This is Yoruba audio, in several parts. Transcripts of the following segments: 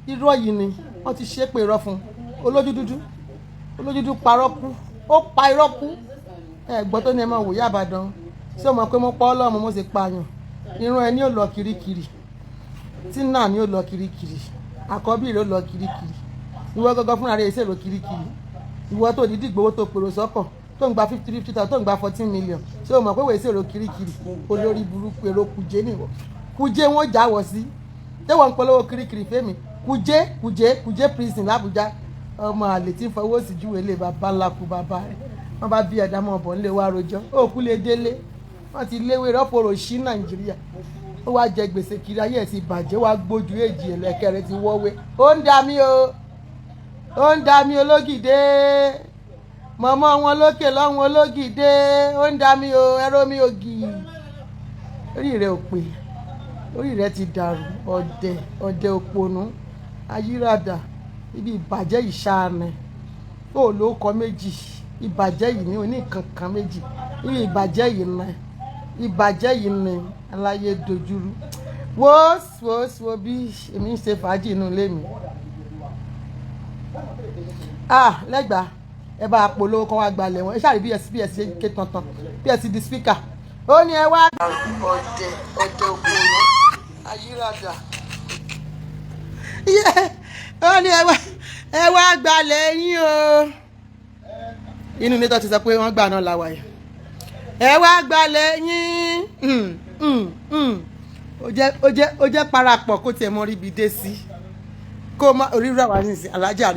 irọ́ yìí ni wọ́n ti ṣe pé irọ́ fún olójú dúdú parọ́ kú ó pa irọ́ kú ẹ̀gbọ́n tó ní ẹ máa wò Ìyá Ìbàdàn ṣé o mọ̀ pé mo pa ọlọ́mọ mo sì pààyàn irun ẹ ní ò lọ kirikiri tí náà ní ò lọ kirikiri àkọ́bí rẹ̀ ò lọ kirikiri ìwọ gọ́gọ́ fúnra rẹ̀ ṣèrò kirikiri ìwọ tó dídí gbowó tó pèrò sọ́kàn tó ń gba 50,000 tó ń gba 14 million ṣé o mọ̀ pé wèé ṣèrò kirikiri olórí burúkú èrò kùjé nìwọ kùjé wọn jáwọ́ sí tẹ́wọ̀n ń polówó kirikiri fẹ́mi kùjé prison l'Àbújá ọmọ àlè tí ń fọwọ́ sí júwèé lè bàbá ńlá kú bàbá rẹ̀ wọ́n bá bí ẹ̀dá mọ̀ bọ̀ ńlẹ̀ wá rojọ́ òkú lè délé wọ́n ti léwé rọ́pòrò sí Nàìjíríà ó wá jẹ gbèsè kiri ayé ẹ̀ ti bàjẹ́ wá gbójú èjì ẹ̀lẹ́kẹ̀ rẹ̀ ti wọ́wé ó ń dà mí ológìdé mọ̀mọ́ wọn lókè lọ́hùn ológìdé ó ń dà mí o ẹ̀rọ mi ògì orí rẹ̀ ò pé orí rẹ̀ ti dàrú ọ̀dẹ̀ òpònú ayírádà ibi ìbàjẹ́ ìṣàánẹ ó ló kọ méjì ìbàjẹ́ yìí ní oníkankan méjì ibi ìbàjẹ́ yìí ní aláyé dojúrú wo bí èmi ń ṣe fàájì inú ilé mi lẹ́gbàá ẹ bá polówó kan wá gbalẹ̀ wọn ẹ ṣáà rí bí ẹ ṣe ké tantan bí ẹ ti di spíkà ó ní ẹ wá. ọ̀dẹ̀ òpònú ayírádà ó ní ẹ wá gbalẹ̀ yín o inú mi tó ti sọ pé wọ́n gbà náà láwa yìí ẹ wá gbalẹ̀ yín ó jẹ́ parapọ̀ kó tiẹ̀ mọ ríbi dé sí kó má oríra wà nísìn alájà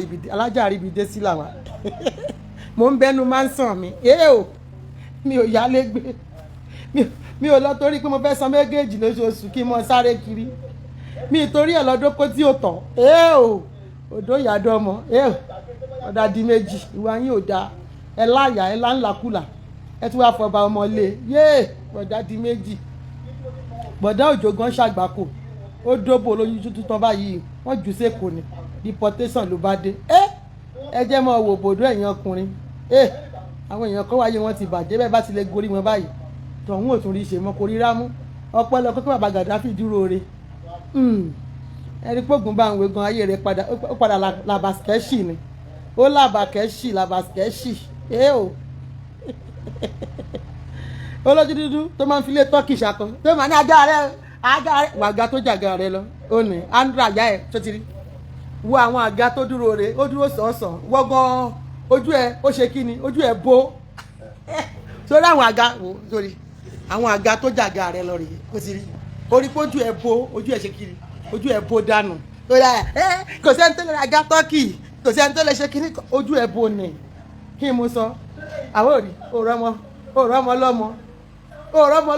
àríbi sí làwà mo ń bẹnu máa ń sàn mí mi ò yálé gbé mi ò lọ torí pé mo fẹ́ san méjèèjì lóṣooṣù kí n mọ sáré kiri mi torí ẹ̀ lọ́dún kó tí ò tán odò ìyàdọ́ ọmọ ọ̀dà di méjì ìwà yín ò dáa ẹ láyà ẹ láńlàkúlà ẹ tún wá fọba ọmọ lé ọ̀dà di méjì bọ̀dá òjò gan ṣàgbákò ó dóbò lójú tuntun tán báyìí wọ́n jù sẹ́kọ̀ọ́ ni deportation ló bá dé ẹ jẹ́ mọ́ wò bòdó ẹ̀yìn ọkùnrin àwọn èèyàn kan wáyé wọn ti bàjẹ́ bẹ́ẹ̀ bá ti lè gorí wọn báyìí tọ̀hún ò tún rí ṣe mọ́ kò rí rámú ọpọlọ pé bàbá Gàdáfì dúró re ẹni pògùn bá ń wegan ayé rẹ̀ padà làbàskẹ́ṣì ni ó làbàskẹ́ṣì olójú dúdú tó máa ń filé tọ́kì ṣàkọ tó máa ní ajá rẹ wàgá tó jàgà rẹ lọ ó ní andra àyà ẹ tó ti rí wo àwọn àga tó dúró re ó dúró sọ̀ọ̀sọ̀ wọ́gán ojú ẹ ó ṣe kí ni ojú ẹ bó sórí àwọn àga wò sórí àwọn àga tó jàgà rẹ lọ rèé ó ti rí orí pé ojú ẹ bó ojú ẹ ṣe kí ni ojú ẹ bó dànù kò sẹ́ni tó lè ra àga tọ́kì kò sẹ́ni tó lè ṣe kí ni ojú ẹ bó ni kí n mú sọ àwọn òrì òrọ́mọ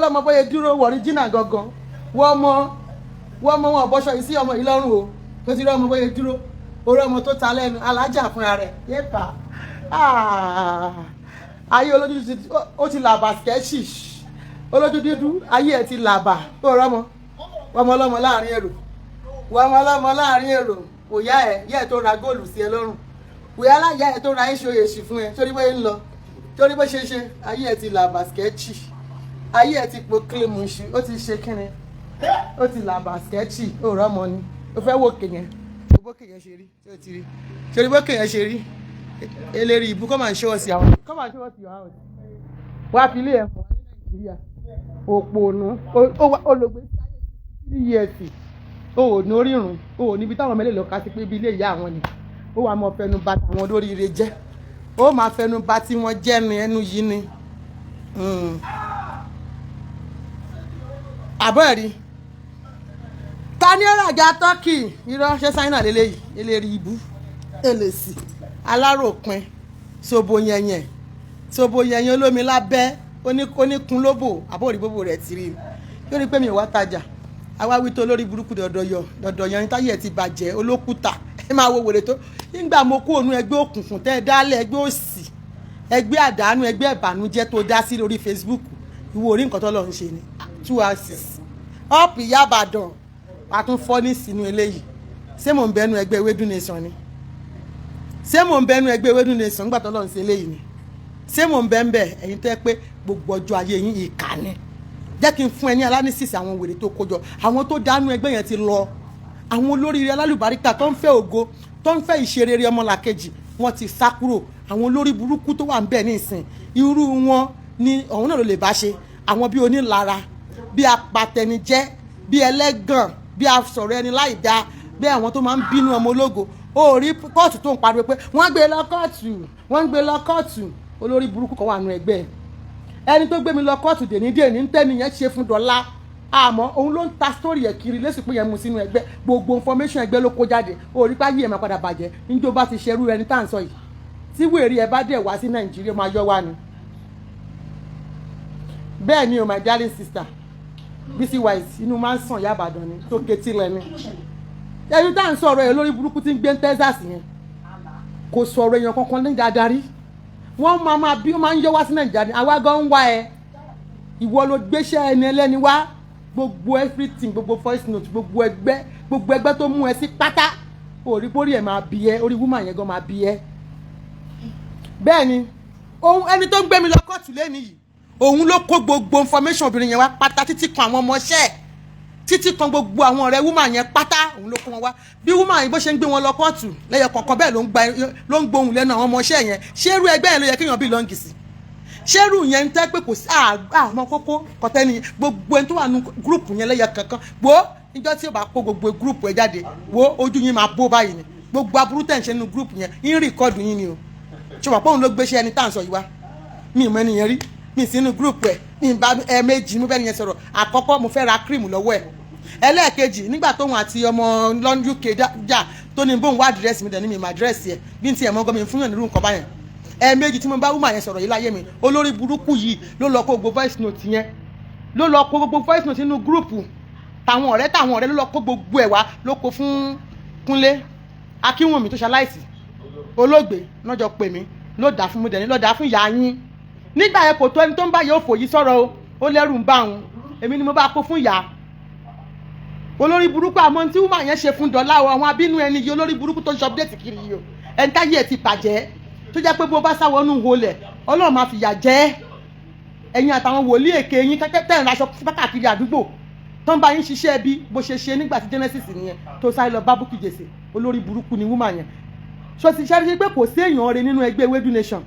lọ́mọ bóyá dúró wọ̀rí jìnnà gangan wọ́n mọ wọn bọ́ṣọ yìí sí ọmọ yìí lọ́rùn o tó ti rí ọmọ bóyá dúró orí ọmọ tó ta lẹ́nu alájà fúnra rẹ̀ yépa ayé olójú ó ti làbà skẹ́ṣì olójú dúdú ayé ẹ̀ ti làbà òrọ́mọ wọ́n ọlọ́mọ láàrin èrò òyà ẹ̀ tó ra góòlù sí ẹ lọ́rùn òyà aláya ẹ̀ tó ra iṣu èṣì fún ẹ torí bóyá ń lọ torí bó ṣe ayé ẹ̀ ti làbà skẹ́ṣì ayé ẹ̀ ti po kílímù ṣu ó ti ṣe kíni ó ti làbà skẹ́ṣì òrọ́mọ ni ó fẹ́ wò kéèyàn bó kéèyàn ṣe rí tí ó ti rí torí bó kéèyàn ṣe rí eléri ìbú come and show us your house wá fi ilé ẹ̀fọ́ ní Nàìjíríà òpònú olùgbé 3 years ó ní orírun ó níbi táwọn mẹ́lẹ̀ lọ ká sí pé ibi ilé ìyá àwọn ni ó wà mọ́ fẹnu bà tàwọn lóríire jẹ́ ó máa fẹnu bà tí wọ́n jẹ́ ní ẹnu yìí ni àbọ̀ rí ta ni ó ràjà tọ́kì irọ́ sáínà lélẹ́yìí eléri ìbú èlèsì aláròpin sobo yẹnyẹn olómi lábẹ́ oníkun lóbò àbórí bóbò rẹ̀ ti rí yóò rí pé mi ò wá tajà àwa wí tó lórí burúkú dọ̀dọ̀ yẹn táyé ti bàjẹ́ olókùtà ẹ máa wo wèrè tó nígbà mo kú òun ẹgbẹ́ òkùnkùn tẹ́ ẹ dálẹ̀ ẹgbẹ́ òsì ẹgbẹ́ àdánù ẹgbẹ́ ìbànújẹ́ tó dá sí lórí Facebook ìwọ orí nǹkan tó lọ ń ṣe ni 2 houses up Ìyá Ìbàdàn a tún fọ́ ní sínú eléyìí ṣé mò ń bẹnu ẹgbẹ́ Ewédú Nation ni ṣé mò ń bẹnu ẹgbẹ́ Ewédú Nation nígbà tó lọ ń ṣe eléyìí ni ṣé mò ń bẹ́ ẹ̀yin tẹ́ pé gbogbo ọjọ́ ayé yín ìkà ni jẹ́ kí n fún ẹ ní analysis àwọn wèrè tó kójọ àwọn tó dánú ẹgbẹ́ yẹn ti lọ àwọn olóríire alálùbáríkà tó ń fẹ́ ògo tó ń fẹ́ ìṣerere ọmọlàkejì wọ́n ti sá kúrò. Àwọn olórí burúkú tó wà ń bẹ̀ nísìn irú wọn ni ọ̀hún náà ló lè bá ṣe. Àwọn bí onílara, bí apatẹnijẹ́, bí ẹlẹ́gàn, bí asọ̀rọ̀ ẹni láì dáa, bí àwọn tó máa ń bínú ọmọ ológo. Ó rí kóòtù tó ń pariwo pé wọ́n gbé lọ kóòtù, wọ́n gbé lọ kóòtù. Olórí burúkú kan wà nù ẹgbẹ́ ẹni tó gbé mi lọ kóòtù dèní ń tẹ́ni yẹn ṣe fún dọ́là àmọ́ òun ló ń ta sórí ẹ̀ kiri lẹ́sìn pé yẹn mu sínú ẹgbẹ́ gbogbo information ẹgbẹ́ ló kó jáde. Ó rí páyé ẹ̀ máa padà bàjẹ́ níjó bá ti ṣerú ẹni tá à ń sọ yìí tí wèrè ẹ bá dẹ̀ wá sí Nàìjíríà máa yọ wá ni. Bẹ́ẹ̀ ni o my darling sister Bisi Wise inú máa ń sàn Ìyá Ìbàdàn ni tó ketí lẹ́ni. Ẹni tá à ń sọ̀rọ̀ ẹ̀ lórí burúkú tí ń gbé Texas yẹn kò sọ̀rọ̀ èèyàn kankan ní dáadáa rí. Wọ́n máa bí ó máa ń yọ wá sí Nàìjíríà àwa gan ń wá ẹ ìwọ ló gbéṣẹ́ ẹni ẹlẹ́ni wá gbogbo everything gbogbo voice note gbogbo ẹgbẹ́ tó mú ẹ sí pátá orí pórí ẹ̀ máa bí ẹ orí woman yẹn gan máa bí ẹ. Bẹ́ẹ̀ ni ẹni tó ń gbé mi lọ kóòtù lẹ́ni yìí òun ló kó gbogbo information obìnrin yẹn wá pátá títí kan àwọn ọmọọṣẹ́ títí kan gbogbo àwọn ọ̀rẹ́ woman yẹn pátá òun ló kó wọn wá bí woman yìí bó ṣe ń gbé wọn lọ kóòtù lẹ́yọ kọ̀ọ̀kan bẹ́ẹ̀ ló ń gbóhùn lẹ́nu àwọn ọmọọṣẹ́ yẹn ṣérú ẹgbẹ́ yẹn ló yẹ kéèyàn bí lọ́ngì sí ṣérú yẹn ń tẹ́ pé kò sí àwọn kókó kọ̀tẹ́ni gbogbo ẹni tó wà nínú gúrùpù yẹn lẹ́yọ kankan wo níjọ́ tí ó bá kó gbogbo gúrùpù ẹ jáde wo ojú yín máa bó báyìí ni gbogbo aburú tẹ̀ ń ṣe nínú gúrùpù yẹn ń rìkọ́dù yín ni o ṣùgbọ́n pé òun ló gbéṣẹ́ ẹni tá à ń sọ yìí wá mi ì mọ ẹni yẹn rí mi sínú gúrùpù ẹ̀ mi bá ẹ̀ẹ̀mejì mo bẹ́ẹ̀ ni yẹn sọ̀rọ̀ àkọ́kọ́ mo fẹ́ ra cream lọ́wọ́ ẹ̀ ẹlẹ́ẹ̀kejì nígbà tóun àti ọmọ London UK jà tó ní bóun wá àdírẹ́sì mi dẹ̀ ní mi mà àdírẹ́sì ẹ̀ bí n tiẹ̀ mọ́ gọ́mi fún yàn nírú nǹkan báyẹn ẹ̀ẹ̀mejì tí mo bá woman yẹn sọ̀rọ̀ yìí láyé mi olórí burúkú yìí ló lọ kó gbogbo voice note yẹn ló lọ kó gbogbo voice note nínú gúrùpù táwọn ọ̀rẹ́ ló lọ kó gbogbo ẹ̀ wá ló kó fún Kúnlé Akínwùmí tó ṣaláìsì olóògbé lọ́jọ́ pè mí ló dà fún mi dẹ̀ ní ló dà fún ìyá yín nígbà yẹn kò tó ẹni tó ń bá yóò fò yìí sọ̀rọ̀ o ó lẹ́rù ń bá òun èmi ni mo bá kó fún ìyá olórí burúkú àmọ́ tí woman yẹn ṣe fún dọ́là o àwọn abínú ẹni yìí olórí burúkú tó ń ṣe update kiri yìí o ẹni táyé ẹ̀ ti bàjẹ́ tó jẹ́ pé bó bá sáwọnú holẹ̀ Ọlọ́run máa fìyà jẹ ẹ̀yin àtàwọn wòlíì èké yín tẹ́ ń raṣọ káàkiri àdúgbò tó ń bá yín ṣiṣẹ́ bí bó ṣe ṣe nígbà tí Genesis nìyẹn tó sáré lọ bá Bukky Jesse olórí burúkú ni woman yẹn ṣó ti ṣe pé kò sí èèyàn rẹ̀ nínú ẹgbẹ́ Ewedu Nation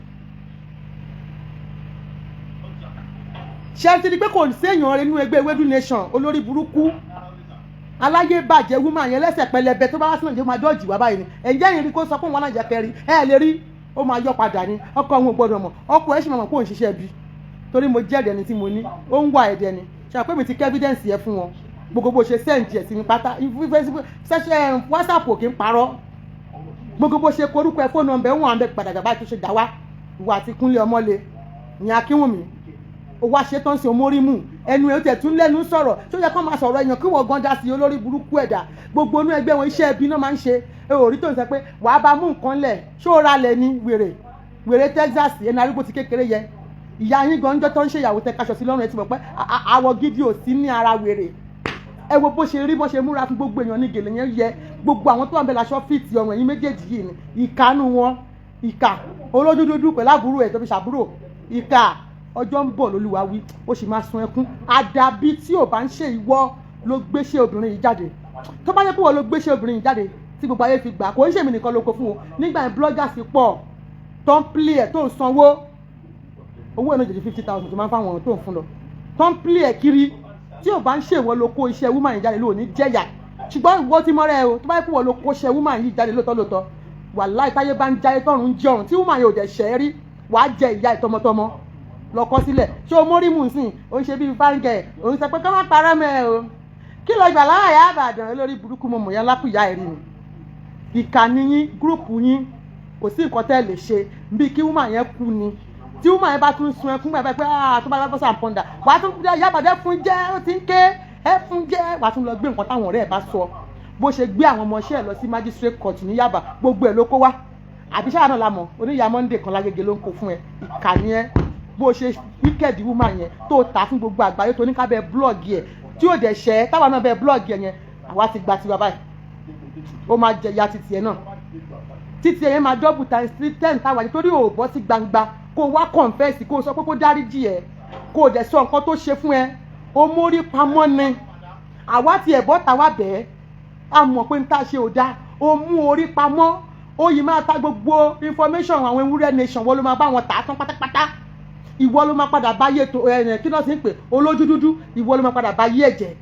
ṣe ti di pé kò sí èèyàn rẹ̀ nínú ẹgbẹ́ Ewedu Nation olórí burúkú aláyé bàjẹ́ woman yẹn lẹ́sẹ̀ pẹlẹbẹ tó bá wá sí Nàìjíríà máa dọ́ọ̀jì wá báyìí ni ẹ̀jẹ̀ yìí rí kó sọ pé wọn náà jẹ́ kẹrí lè rí ó máa yọ padà ní ọkọ òun ò gbọdọ̀ mọ̀ ọkọ ẹ̀ sì máa mọ̀ pé òun ṣiṣẹ́ bí torí mo jẹ́ ẹ̀dẹ̀ ni tí mo ní ó ń wà ẹ̀dẹ̀ ni ṣàpé mi ti kẹ́ evidence yẹn fún wọn gbogbo bó ṣe send ẹ̀ sí mi pátá ṣẹṣẹ WhatsApp ò kí ń parọ́ gbogbo bó ṣe korúkọ ẹ fóònù ọ̀bẹ wọn àbẹ padà gbà tó ṣe dá wá ìwà àti Kúnlé Ọmọlé ìyẹn Akínwùmí ó wá ṣe tán sí omórímù ẹnu ẹ̀ ó tẹ̀ tún lẹ́nu sọ̀rọ̀ tó yẹ kó máa sọ̀rọ̀ èèyàn kí wọ́n gan dá sí olórí burúkú ẹ̀dá gbogbo inú ẹgbẹ́ wọn iṣẹ́ ẹbí náà máa ń ṣe orí tó ń sọ pé wàá bá mú nǹkan lẹ̀ ṣó ra lẹ̀ ní wèrè Texas ẹni arúgbó ti kékeré yẹ ìyá yín gan jọ́ tó ń ṣe ìyàwó tẹ kaṣọ sí lọ́rùn ẹ ti mọ̀ pé àwọ̀ gidi ò sí ní ara wèrè ẹ wo bó ṣe rí bó ṣe múra fún gbogbo èèyàn ní gèlè yẹn yẹ gbogbo àwọn tó wà ń bẹ láṣọ fìtì ọrùn ẹ̀yìn méjèèjì yìí ni ìkànnù wọn ìkà olójú dúdú pẹ̀lú àbúrò ẹ̀ tó fi ṣàbúrò ìkà ọjọ́ ń bọ̀ lólúwa wí ó sì máa sun ẹkún àdàbí tí ò bá ń ṣe ìwọ ló gbéṣẹ́ obìnrin yìí jáde tó bá yẹ kó wọ́n ló gbéṣẹ́ obìnrin yìí jáde tí gbogbo ayé fi gbà kò ń ṣèmi nìkan ló kó fún o nígbà yẹn bloggers pọ̀ tó ń play ẹ̀ tó ń sanwó owó ẹ̀nà jẹ̀jẹ̀ 50,000 tó máa ń fáwọn tó ń fún lọ tó ń play ẹ̀ kiri tí ò bá ń ṣe ìwọ ló kó iṣẹ́ woman yìí jáde lóòní jẹ́yà ṣùgbọ́n ìwọ ti mọ́rẹ́ o tó bá yẹ kó wọ́n ló kó iṣẹ́ woman yìí jáde lóòótọ́ wàláhì táyé bá ń jáyé tọ́run ń jọrùn tí woman yìí ò dẹ̀ ṣẹ́ rí wàá jẹ ìyá ìtọmọtọmọ lọkọ sílẹ̀ ṣé o mórí mù sìn ó ń ṣe bíi fáńgẹ̀ òun sọ pé kọ́ má parọ́ mẹ́ ẹ o kí lọ gbà lára Ìyá Ìbàdàn olórí burúkú mo mọ̀ yẹn lápùyà ẹ̀rí ni ìkànnì yín gúrùpù yín kò sí nǹkan tẹ́ lè ṣe bí kí woman yẹn kú ni tí woman yẹn bá tún sun ẹkún gbà pé tó bá bọ́ sàn pọ́ndà wàá tún Ìyá Ìbàdàn fún jẹ́ ó ti ń ké ẹ fún jẹ́ wàá tún lọ gbé nǹkan táwọn ọ̀rẹ́ ẹ̀ bá sọ bó ṣe gbé àwọn ọmọọṣẹ́ ẹ̀ lọ sí magistrate court ní Yaba gbogbo ẹ̀ ló kó wá àbí sáà náà la mọ̀ oníyà Monday kan lágége ló ń kó fún ẹ ìkànnì ẹ bó ṣe wicked woman yẹn tó ta fún gbogbo àgbáyé tó ní ká bẹ blọọgì ẹ tí ò dẹ̀ ṣẹ́ táwa náà bẹ blọọgì ẹ yẹn àwa ti gba tiwa báyìí ó máa jẹ ìyá títì ẹ náà títì ẹ yẹn máa double times 10 táwa nítorí ò bọ́ sí gbangba kó wá confess kó sọ pé kó dáríjì ẹ kó dẹ̀ sọ nǹkan tó ṣe fún ẹ ó mórí pamọ́ ni àwa ti ẹ̀bọ́ tàwa bẹ́ẹ̀ a mọ̀ pé n ta ṣe ò dáa o mú orí pamọ́ ó yìí máa ta gbogbo information àwọn ewúrẹ́ nation wọ́n ló máa bá wọn tà á tán pátápátá ìwọ ló máa padà bá yé kí náà ti ń pè olójú dúdú ìwọ ló máa padà bá yé ẹ̀jẹ̀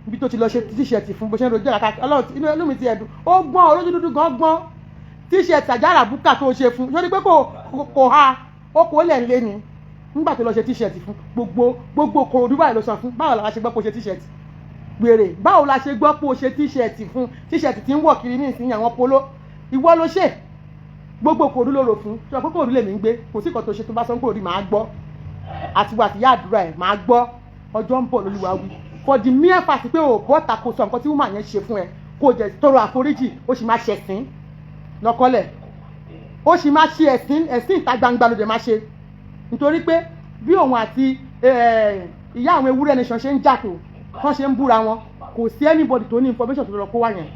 ibi tó ti lọ ṣe tíṣẹ̀tì fún bó ṣe ń rojú ẹ̀ka ọlọ́run inú mi ti ẹ̀dùn ó gbọ́n olójú dúdú gan gbọ́n tíṣẹ̀tì àjàrà búkà tó ṣe fún ṣé ni pé kò ha ó kò lẹ̀ ń lé ni nígbà tó lọ ṣe tíṣẹ̀tì fún gbogbo kòròdú báyìí ló sọ fún báwo la ṣe gbọ́ pé ó ṣe tíṣẹ̀tì gbèrè báwo la ṣe gbọ́ pé ó ṣe tíṣẹ̀tì fún tíṣẹ̀tì tí ń wọ̀ kiri ní ìsinyìí àwọn polo ìwọ ló ṣe gbogbo kòròdú ló rò fún ṣé ọkọ̀ kòròdú lèmi ń gbé kò sí kan tó ṣe tó bá sọ kòròdú máa gbọ́ àtiwọ́ àtìyá àdúrà ẹ̀ máa gbọ́ ọjọ́ ń bọ̀ lólúwa wí for the mere fact pé o bọ́ tako sọ nǹkan tí woman yẹn ṣe fún ẹ kó jẹ tọrọ àforíjì ó sì máa ṣẹ̀sín lọ́kọ́lẹ̀ ó sì máa ṣe ẹ̀sìn ìta gbangba ló dẹ̀ máa ṣe nítorí pé bí òun àti ìyá àwọn ewúrẹ́ nation ṣe ń jà tó wọ́n ṣe ń búra wọn kò sí anybody tó ní information tó lọ kó wá yẹn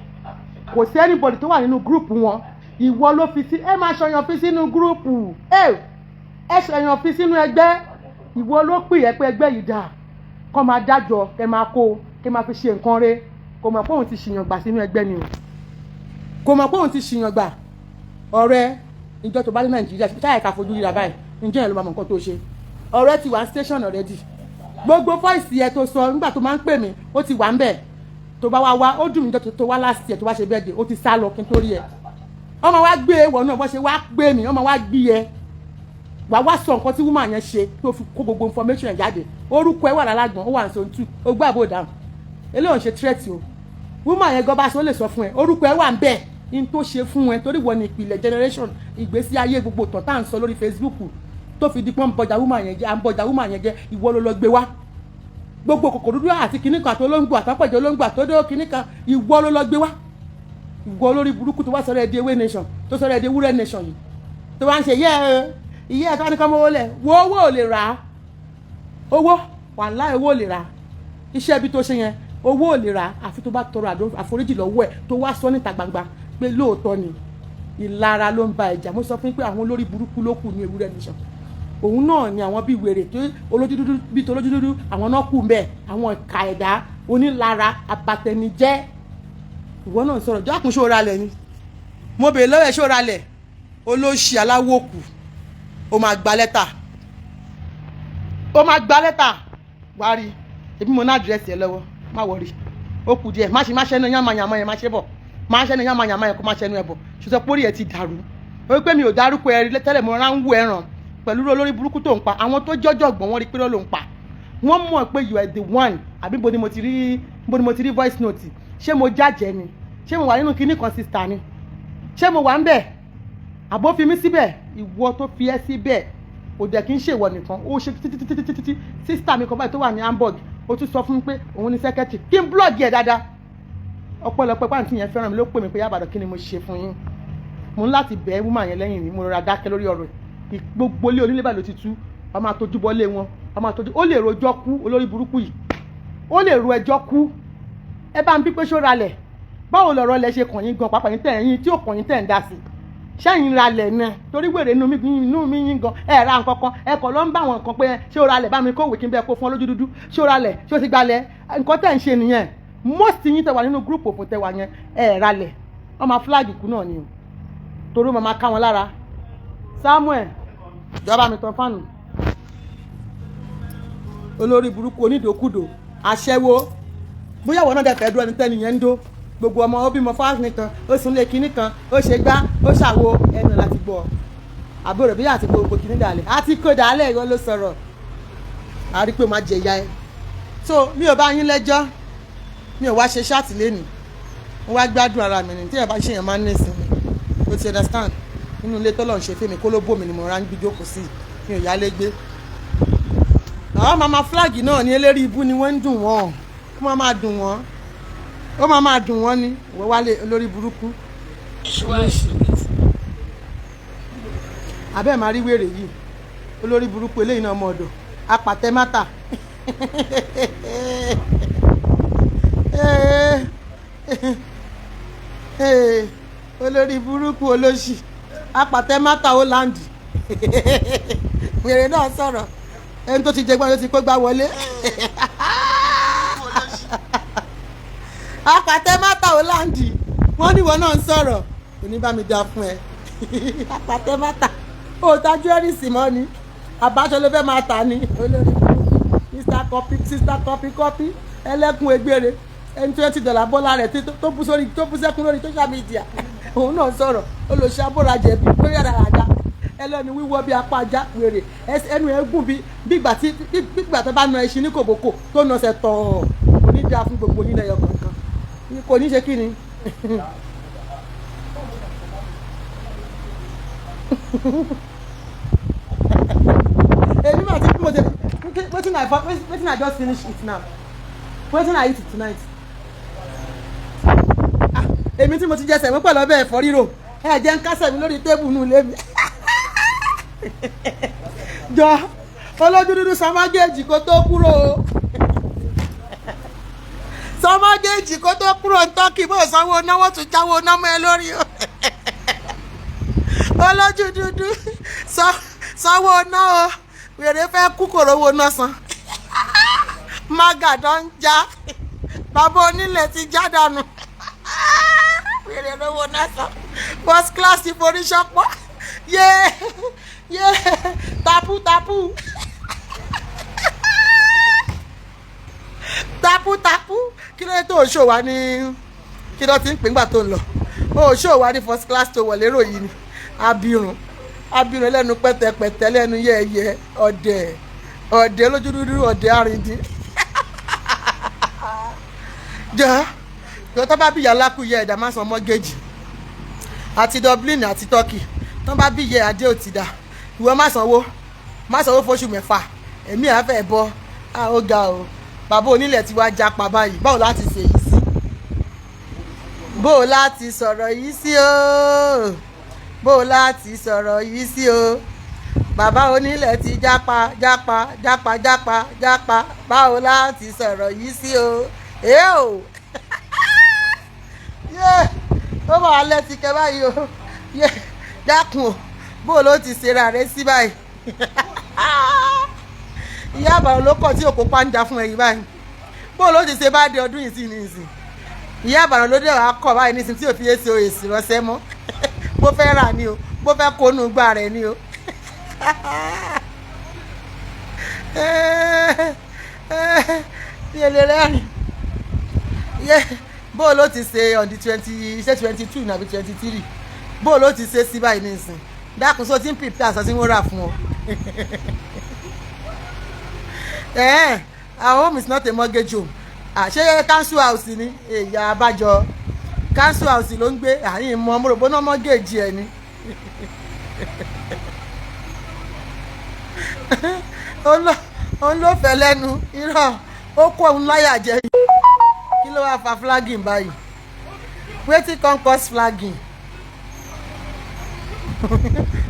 kò sí anybody tó wà nínú gúrùpù wọn ìwọ ló fi sí ẹ máa ṣọyàn fi sínú gúrùpù ẹ ṣọyàn fi sínú ẹgbẹ́ ìwọ ló pè é pé ẹgbẹ́ yìí dáa kọ́ máa dájọ́ kẹ́ máa kó kẹ́ máa fi ṣe nǹkan rẹ̀ kò mọ̀ pé òun ti ṣìyàn gbà sínú ẹgbẹ́ ni o kò mọ̀ pé òun ti ṣìyàn gbà ọ̀rẹ́ ìjọ tó bá ní nàìjíríà táyà ká fojú ríra báyìí ǹjẹ́ ẹ̀ ló máa mọ̀ nǹkan tó ṣe ọ̀rẹ́ ti wà ní station already gbogbo voice ẹ tó sọ nígbà tó máa ń pè mí ó ti wà ń bẹ̀ tó bá wá ó dùn mí tó wá last year tó wá ṣe birthday ó ti sá lọ kí n tó rí ẹ ọmọ wa gbé e wọ̀ náà bọ́ ṣe wá gbé mi ọmọ wa gbé ẹ wá sọ nǹkan tí woman yẹn ṣe tó fi kó gbogbo information yẹn jáde orúkọ ẹ wà lálágbọ̀n ó wà ní sọ́ńtù ó gbọ́ àbò dáhùn eléyìí ò ń ṣe threat o woman yẹn gan bá ṣe ó lè sọ fún ẹ orúkọ ẹ wà ń bẹ̀ in tó ṣe fún ẹ torí wọ́n ní ìpìlẹ̀ generation ìgbésí ayé gbogbo tán tá à ń sọ lórí Facebook tó fi di pọ́n ń bọjà woman yẹn jẹ́ à ń bọjà woman yẹn jẹ́ ìwọ ló lọ gbé wá gbogbo kòkòrò dúdú àti kìnnì kan àti olóńgbò àtàpẹ̀jọ olóńgbò àtọ́dọ́ kìnnì kan ìwọ ló lọ gbé wá ìwọ lórí burúkú tó wá sọ̀rọ̀ ẹ̀dẹ̀ ewé nation tó sọ̀rọ̀ ẹ̀dẹ̀ ewúrẹ́ nation yìí tó wá ń ṣe ìyẹ́ ẹ̀ tó wá ní kọ́ mọ́wó lẹ̀ wo owó ò lè rà á owó wàláhì owó ò lè rà á iṣẹ́ ibi tó ṣe yẹn owó ò lè rà á àfi tó bá tọrọ àforíjì lọ́wọ́ ẹ̀ tó wá sọ níta gbangba pé lóòótọ́ ni ìlara ló ń ba ìjà mo sọ fún pé àwọn olórí burúkú ló kù ní ewúrẹ́ nation òun náà ni àwọn bíi wèrè tó olójú dúdú bíi tó olójú dúdú àwọn náà kù mbẹ àwọn ìka ẹ̀dá onílara abatẹnijẹ́ ìwọ náà sọ̀rọ̀ jọ àkùnṣe òralẹ̀ ni mo bèèrè lọ́wọ́ ẹ̀ ṣé òralẹ̀ olóṣì aláwòkù ó máa gba lẹ́tà wá rí ebi mo ná àdírẹ́sì ẹ lọ́wọ́ má wọrí ó kù díẹ̀ má ṣẹ́nu yánmayàmá yẹn má ṣe bọ̀ má ṣẹ́nu yánmayàmá yẹn kó má ṣẹ́nu ẹ̀ bọ̀ ṣùgbọ́n pórí ẹ̀ ti dàrú ó pé mi ò dárúkọ ẹ rí tẹ́lẹ̀ mo rán wú ẹ̀ràn pẹ̀lú olórí burúkú tó ń pa àwọn tó jọ́jọ́ gbọ̀n wọ́n rí pé ló ń pa wọ́n mọ̀ pé you are the one àbí bo ni mo ti rí voice note ṣé mo jájẹ́ ni ṣé mo wà nínú kinní kan sister ni ṣé mo wà ń bẹ̀ àbó fi mí síbẹ̀ ìwọ tó fi ẹ́ síbẹ̀ kò dẹ̀ kí n ṣèwọ nìkan ó ṣe títí sister mi kan báyìí tó wà ní Hamburg ó tún sọ fún mi pé òun ni secretary kí n blog ẹ̀ dáadáa ọ̀pọ̀lọpọ̀ pàǹtí yẹn fẹ́ràn mi ló pè mí pé Ìyá Ìbàdàn kí ni mo ṣe fún yín mo ń láti bẹ̀ woman yẹn lẹ́yìn mi mo rọra dákẹ́ lórí ọ̀rọ̀ gbogbo ilé onílé báyìí ló ti tú ọmọ àtọjú bọ́lé wọn ọmọ àtọjú ó lè rojọ́ kú olórí burúkú yìí ó lè ro ẹjọ́ kú ẹ bá ń bí pé ṣó ralẹ̀ báwo lọ̀rọ̀ lẹ ṣe kàn yín gan pàápàá yín tẹ̀ yín tí ò kàn yín tẹ̀ ń dá sí ṣẹ́yìn ralẹ̀ náà torí wèrè inú mi yín gan ẹ ra nǹkan kan ẹ kọ̀ ló ń bá àwọn nǹkan pé ṣé o ralẹ̀ bá mi kó òwe kí n bẹ́ẹ̀ kó fún ọ lójú dúdú ṣé o ralẹ̀ ṣé o ti gbalẹ̀ nǹkan tẹ̀ ń ṣe nìyẹn most yín tẹ wà nínú group òfò tẹ wà yẹn ẹ ralẹ̀ ọmọ fúláàgì kú náà ni o torí ó máa ká wọn lára Samuel ìjọba mi tán fánù olórí burúkú onídòkúdò aṣẹ́wó bóyá wọn náà dẹ̀ fẹ́ dúró ẹni tẹ́ni yẹn ń dó gbogbo ọmọ ó bímọ fáwọn nìkan ó sùn lé kinní kan ó ṣe gbá ó ṣàwo ẹnu láti gbọ́ àbúrò bí àti gbogbo kinní dàlẹ̀ àti kó dàlẹ̀ ìwọ ló sọ̀rọ̀ a rí pé ó máa jẹ ìyá ẹ so mi ò bá yín lẹ́jọ́ mi ò wá ṣe ṣáàtì lẹ́nu mo wá gbádùn ara mi ní tí ẹ bá ṣe yẹn máa ń ní ìsinmi o ti understand nínú ilé tọ́lọ̀ ń ṣe fèmí kó ló bòmí ni mo rà ń gbíjókòó sí mi ò yálé gbé àwọn mama flag náà ní eléré ibú ni wọ́n ń dùn wọ́n ó máa dùn wọ́n ó máa dùn wọ́n ní ìwọ wálé olórí burúkú abẹ́ máa rí wèrè yìí olórí burúkú eléyìí náà ọmọ ọ̀dọ̀ apàtẹ mátà olórí burúkú olóṣì apàtẹ mátà ó láǹdì wèrè náà sọ̀rọ̀ ẹni tó ti jẹ gbọ́n ló ti kó gbá wọlé apàtẹ mátà ó láǹdì. sáǹdì wọ́n ní wọn náà ń sọ̀rọ̀ oníbàmí dá fún ẹ àpàtẹ má ta ó tajú ẹrìsì mọ́ ni àbáṣọ ló fẹ́ máa tà ní olórí sister copy ẹlẹ́kùn egbére ẹni $20 bọ́lá rẹ̀ tó bú sẹ́kún lórí social media òun náà sọ̀rọ̀ olùṣàbọ̀rà jẹ̀bi lórí àdàràdà ẹlẹ́nu wíwọ́ bí apá ajá wèrè ẹnu ẹ̀ gùn bí ìgbà tó bá na ẹṣin ní kòbókò tó nà ọ̀sẹ̀ tọ̀ onídàá fún gbogbo onílẹ̀ ẹyọ kankan kò ní ṣe kí ni. èmi máa ti bí mo ṣe wetin I just finish it now wetin I eat it tonight. èmi tí mo ti jẹsẹ̀ mọ́ pẹ̀lú ọbẹ̀ ẹ̀fọ́ ríro ẹ jẹ́ ń kásẹ̀ mi lórí tébù nù lé mi. jọ olójú dúdú sọmọgéèjì kó tó kúrò sọmọgéèjì kó tó kúrò ń tọ́kì bó sanwó náwó tún jáwó náwó ẹ lórí o olójú dúdú sanwó náà wèrè fẹ́ kú kòrówó náà san mágàdán ń já bàbá onílẹ̀ ti já dànù wèrè lówó náà san first class ìforí ṣọpọ̀ yé tapu kí ló dé tó ṣó wa ní kí ló ti ń pè ńgbà tó ń lọ ó ṣó wa ní first class tó wọlé ròyìn ni abirùn lẹ́nu pẹ́tẹ́pẹ́tẹ́ lẹ́nu yẹ́yẹ́ ọ̀dẹ̀ lójú dúdú ọ̀dẹ̀ àrìndín jọ tó bá bí ìyá lákùyẹ ẹ̀dá má san mọ́gẹ́jì àti Dublin àti Turkey tó bá bí ìyẹ adé ò ti dà ìwọ má sanwó fóṣù 6 ẹ̀mí àfẹ́ bọ́ ó ga o bàbá onílẹ̀ ti wá japa báyìí báwo láti ṣe yìí sí bó láti sọ̀rọ̀ yìí sí o bó láti sọ̀rọ̀ yìí sí o bàbá onílẹ̀ ti jápa báwo láti sọ̀rọ̀ yìí sí o o ó bọ̀ alẹ́ ti kẹ́ báyìí o dákun o bó ló ti ṣera rẹ sí báyìí ìyá àbàrùn ló kọ̀ tí òkú pàǹdà fún ẹ̀yìn báyìí bó ló ti ṣe bá dé ọdún yìí sí ní ìsìn ìyá àbàrùn ló dẹ̀ wá kọ̀ báyìí nísìn tí ò fi èsì òyèsì ránṣẹ́ mọ́ bó fẹ́ rà ní o bó fẹ́ kónú gbà rẹ̀ ní o yẹlẹ rẹ́rìn bó ló ti ṣe on the 22 nàbí 23 bó ló ti ṣe sí báyìí nísìn dákun só tí ń pìpì àṣọ tí wọ́n rà fún ọ. Our home is not a mortgage home. Ṣé council house ni èyà abájọ council house ló ń gbé àyìn mọ́ mọ́ròbó náà mortgage ẹ̀ ni. Òun ló fẹ́ lẹ́nu irọ́ ó kó òun láyà jẹ kí ló wá fa flagging báyìí wetin come cause flagging.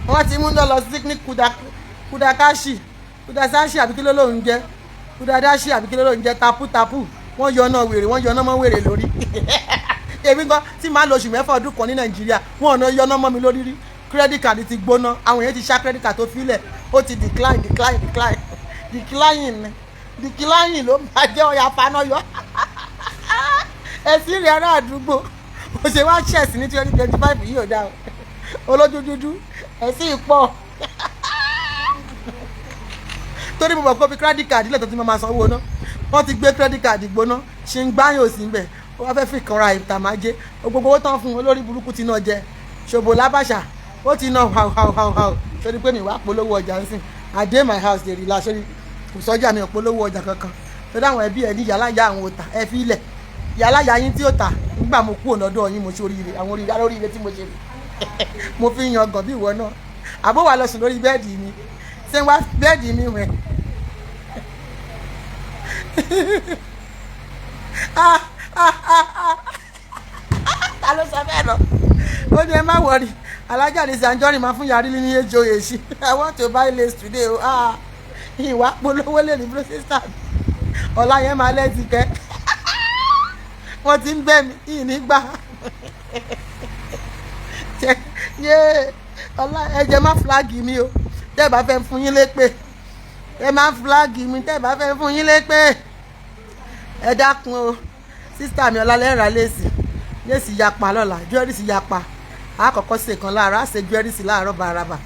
wọ́n ti mú lọ sí ní kudasashi àbí kí ló lóun jẹ́ kudadashi àbí kí ló lóun jẹ́ tapu wọ́n yọ náà wèrè wọ́n yọ náà mọ́ wèrè lórí èmi gan tí màá lo oṣù 6 ọdún kan ní Nàìjíríà wọn ò náà yọ náà mọ́ mi lórí rí credit card ti gbóná àwọn èèyàn ti ṣá credit card tó filẹ̀ ó ti decline ló máa jẹ́ ọ̀yà fanáyọ ẹ̀sìn rẹ̀ ará àdúgbò ó ṣe wá ṣẹ̀sì ní 2025 yìí ò dáa olójú dúdú ẹ̀sìn pọ̀ torí mo mọ̀ pé credit card ilẹ̀ tó ti máa sanwó ná wọ́n ti gbé credit card gbóná ṣe ń gbáyàn òsì ńbẹ̀ ó wá fẹ́ fi kanra ìtàmájé gbogbo owó tán fún olórí burúkú ti náà jẹ ṣòbò lábàṣà ó ti náà hàù torí pé mi wá polówó ọjà ń sìn I dey my house dey relax sórí kò sọ́jà mi ò polówó ọjà kankan torí àwọn ẹbí ẹ ní yàláyà àwọn òtà ẹ fi ilẹ̀ yàláyà yín tí ó tà nígbà mo kú ònàdọ̀ yín mo ṣe oríire àwọn oríire tí mo ṣe mo fi yan gàn bí ìwọ náà àbó wà lọ sùn lórí bẹ́ẹ̀dì mi ṣé wá bẹ́ẹ̀dì mi wẹ̀ ta ló sọ bẹ́ẹ̀ lọ ó ní ẹ má wọrí alájà ní sanjọ́rì máa fún yàrá ní ejò èsì I want to buy lace today o ìwà polówó lè ní protestant ọ̀la yẹn máa lẹ́sìn kẹ́ wọ́n ti ń bẹ́ mi yìí nígbà ọ̀la ẹ̀jẹ̀ má flagi mi o tẹ́ ẹ bá fẹ́ fún yín lépè ẹ má flagi mi tẹ́ ẹ bá fẹ́ fún yín lépè ẹ dákun o sísítà mi ọ̀la lẹ́rà lẹ́sìn léèsì yapa lọ́la jewelries yapa a kọ́kọ́ ṣe kan láàárọ̀ a ṣe jewelries láàárọ̀ bàràbà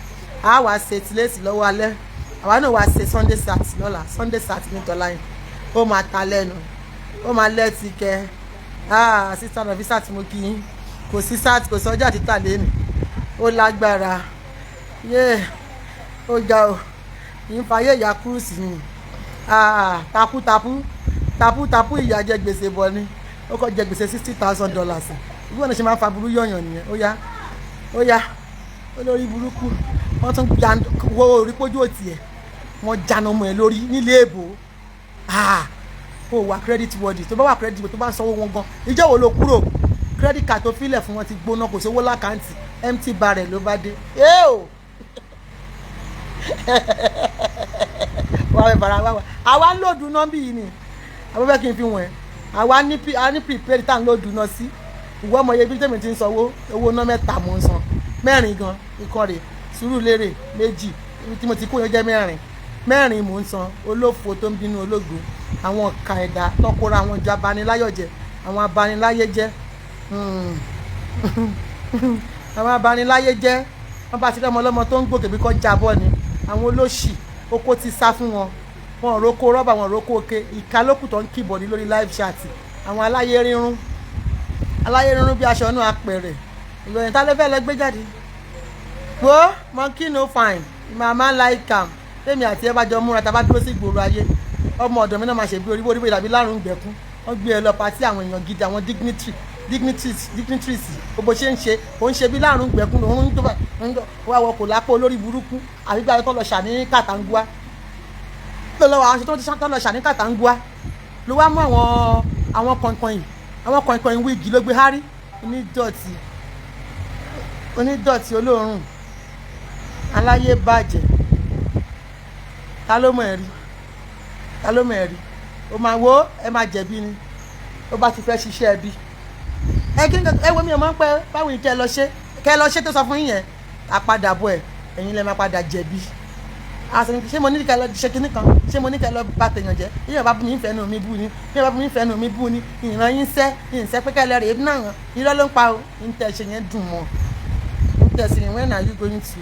a wá ṣe ti léèsì lọ́wọ́ alẹ́ àwa náà wá ṣe Sunday sat lọ́la Sunday sat ní tọ́láyìn ó máa ta lẹ́nu ó máa lẹ́ẹ̀tì kẹ́ sísá náà fi sat mú kí yín kò sí sat kò sí ọjà títà lẹ́nu ó lágbára ó ga o ìfàyè ìyá kúrúsì ni tapu ìyá jẹ gbèsè bọ ni ó kọ jẹ gbèsè $60,000 bí wọn ṣe máa ń fa burú yọ̀yàn nìyẹn ó yá olórí burúkú wọn tún wo orí pójú òtì ẹ wọn jáná ọmọ ẹ lórí nílé èbó ó wà credit worthy tó bá wà credit worthy tó bá ń sanwó wọn gan ìjọ wo ló kúrò credit card tó filẹ̀ fún wọn ti gbóná kò sówó lákàntì empty barrel ló bá dé àwa ń lòdù náà bí yìí ni àbúrò kí n fi wọ̀n ẹ́ àwa ní prepaid tá à ń lòdù náà sí ìwọ ọmọ iye bí tèmi ti ń sanwó owó náà 3 mò ń san 4 gan ikọ̀ rẹ̀ Sùúrùlérè 2 ibi tí mo ti kó yẹn jẹ́ 4 mò ń san olófo tó ń bínú ológo àwọn ọ̀ka ẹ̀dá tọkọra àwọn ìjọ abaniláyọ̀jẹ̀ àwọn abaniláyé jẹ́ àwọn abaniláyé jẹ́ wọ́n bá ti rí ọmọ ọlọ́mọ tó ń gòkè bí kò jábọ́ ni àwọn olóṣì oko ti sá fún wọn wọn roko rọ́bà wọn roko òkè ìka lókù tó ń kìbọ̀ ní lórí live chat àwọn aláyé rírun bí aṣọ náà apẹ̀rẹ̀ ìròyìn tá ló fẹ́ lọ gbé jáde wo monkey no fine mama like am tèmi àti ẹ bá jọ múra tá a bá dúró sí ìgboro ayé ọmọ ọ̀dọ̀ mi náà máa ṣe bí orí ìdàbí lárùn gbẹ̀kún wọ́n gbé ẹ lọ pàtí àwọn èèyàn gidi àwọn dignitaries gbogbo ṣe ń ṣe ó ń ṣe bí lárùn gbẹ̀kún lòun ń wá wọ kò lápò olórí burúkú àbígbà tó lọ ṣàní kàtàǹgùá tó lọ àwọn aṣọ tó lọ ṣàní kàtàǹgùá ló wá mú àwọn kọ̀ǹkọ̀ǹ wíìgì ló gbé hárí onídọ̀tí olóòórùn aláyé bàjẹ́ ta ló mọ̀ ẹ̀rí o máa wo ẹ máa jẹ̀bi ni ó bá ti fẹ́ ṣiṣẹ́ ẹbí ẹ wo mi ò mọ̀ pé báwo ni kẹ́ lọ ṣe tó sọ fún yín yẹn àpadàbọ̀ ẹ̀yin lẹ máa padà jẹ̀bi ṣé mo ní kẹ́ lọ ṣe kinní kan ṣé mo ní kẹ́ lọ bá tèèyàn jẹ́ yíyan bá bú mi fẹ́nu mi bú ni ìran yín sẹ́ pé kẹ́ lọ rèé náà irọ́ ló ń pa o ń tẹ̀ ṣe yẹn dùn mọ́ ń tẹ̀ sí when are you going to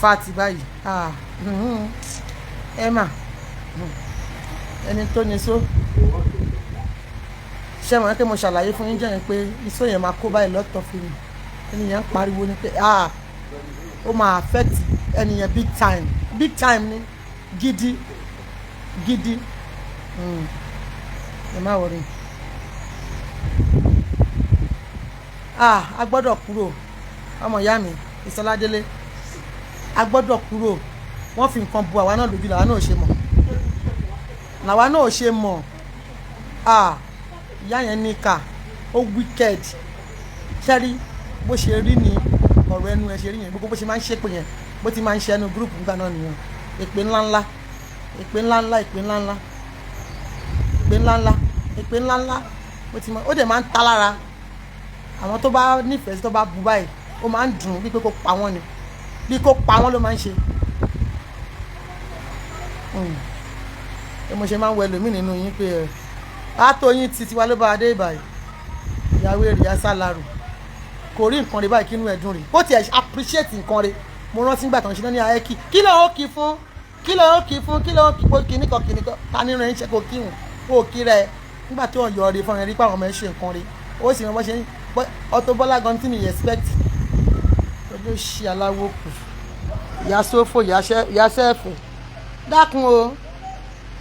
fat báyìí Emma ẹni tó ní so ṣé mo ní pé mo ṣàlàyé fún yín jẹ́ pé iṣó yẹn máa kó báyìí lọ́tọ̀ fún mi ẹnìyẹn ń pariwo ni pé ó máa affect ẹnìyẹn big time ni gidi ẹ má wọrí a gbọ́dọ̀ kúrò ọmọ ìyá mi Ìsọládélé a gbọ́dọ̀ kúrò wọ́n fi nǹkan bu àwa náà lójú làwa náà ò ṣe mọ̀ ìyá yẹn níkà ó wicked ṣẹ́rí bó ṣe rí ni ọ̀rọ̀ ẹnu ẹ̀ ṣe rí yẹn gbogbo bó ṣe máa ń ṣépè yẹn bó ti máa ń ṣe ẹnu gúrùpù nígbà náà nìyẹn èpè ńláńlá ó dẹ̀ máa ń ta lára àwọn tó bá nífẹ̀ẹ́ sí tó bá bu báyìí ó máa ń dùn bí pé kó pa wọ́n ni bí kó pa wọ́n ló máa ń ṣe mo ṣe máa ń wẹ lómi nínú yín pé àtọyín títí wa ló bá dé ìbàyí ìyàwó èrè asálàrò kò rí nǹkan rẹ báyìí kínú ẹ̀dùn rẹ̀ ó ti appreciate nǹkan rẹ̀ mo rántí nígbà tó ń ṣe náà ní ayé kí ló ó kí fún kíníkan ta nínú ẹ̀ ń ṣe kó kíhùn ó kí rẹ̀ nígbà tí wọ́n yọ ọ̀rẹ́ fún ẹ rí pé àwọn ọmọ ẹ ṣe nǹkan rẹ̀ ó sì mọ bó ṣe ń Auto Bola gan tí mi expect ló ṣe aláwọ̀ kù ìyá sófò ìyá sẹ́ẹ̀fù dákun o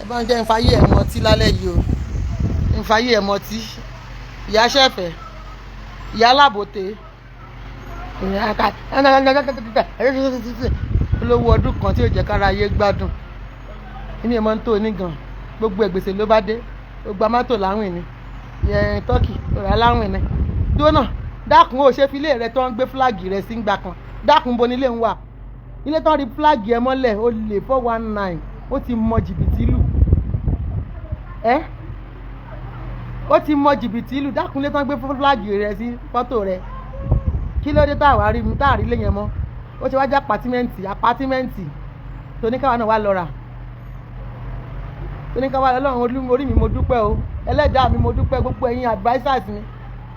ẹ bá ń jẹ́ ìfàyè ẹ̀ mọtí lálẹ́ yìí o ìfàyè ẹ̀ mọtí ìyá sẹ́ẹ̀fẹ̀ ìyá alábòté olówó ọdún kan tí ò jẹ́ kára ayé gbádùn inú ẹ̀mọ́ ń tó onígan gbogbo ẹ̀gbèsè ló bá dé ó gba mọ́tò láwìn ni tọ́kì ọ̀rọ̀ aláwìn ni dúró náà dákun ó ṣe fi ilé rẹ tó ń gbé fúláàgì rẹ sí gbà kan dákun bo nílé ń wà ilé tó ń rí fúláàgì ẹ mọ́lẹ̀ ó lè 419 ó ti mọ jìbìtì lù ó ti mọ jìbìtì lù dákun ilé tó ń gbé fúláàgì rẹ sí fọ́tò rẹ kí ló dé táwa rí mi táàrí lé yẹn mọ́ ó ṣe wá jẹ́ apátímẹ́ǹtì tó ní káwa náà wá lọ rà tó ní káwa lọ́rùn orí mi mo dúpẹ́ o ẹlẹ́dàá mi mo dúpẹ́ gbogbo ẹ̀yin advisers mi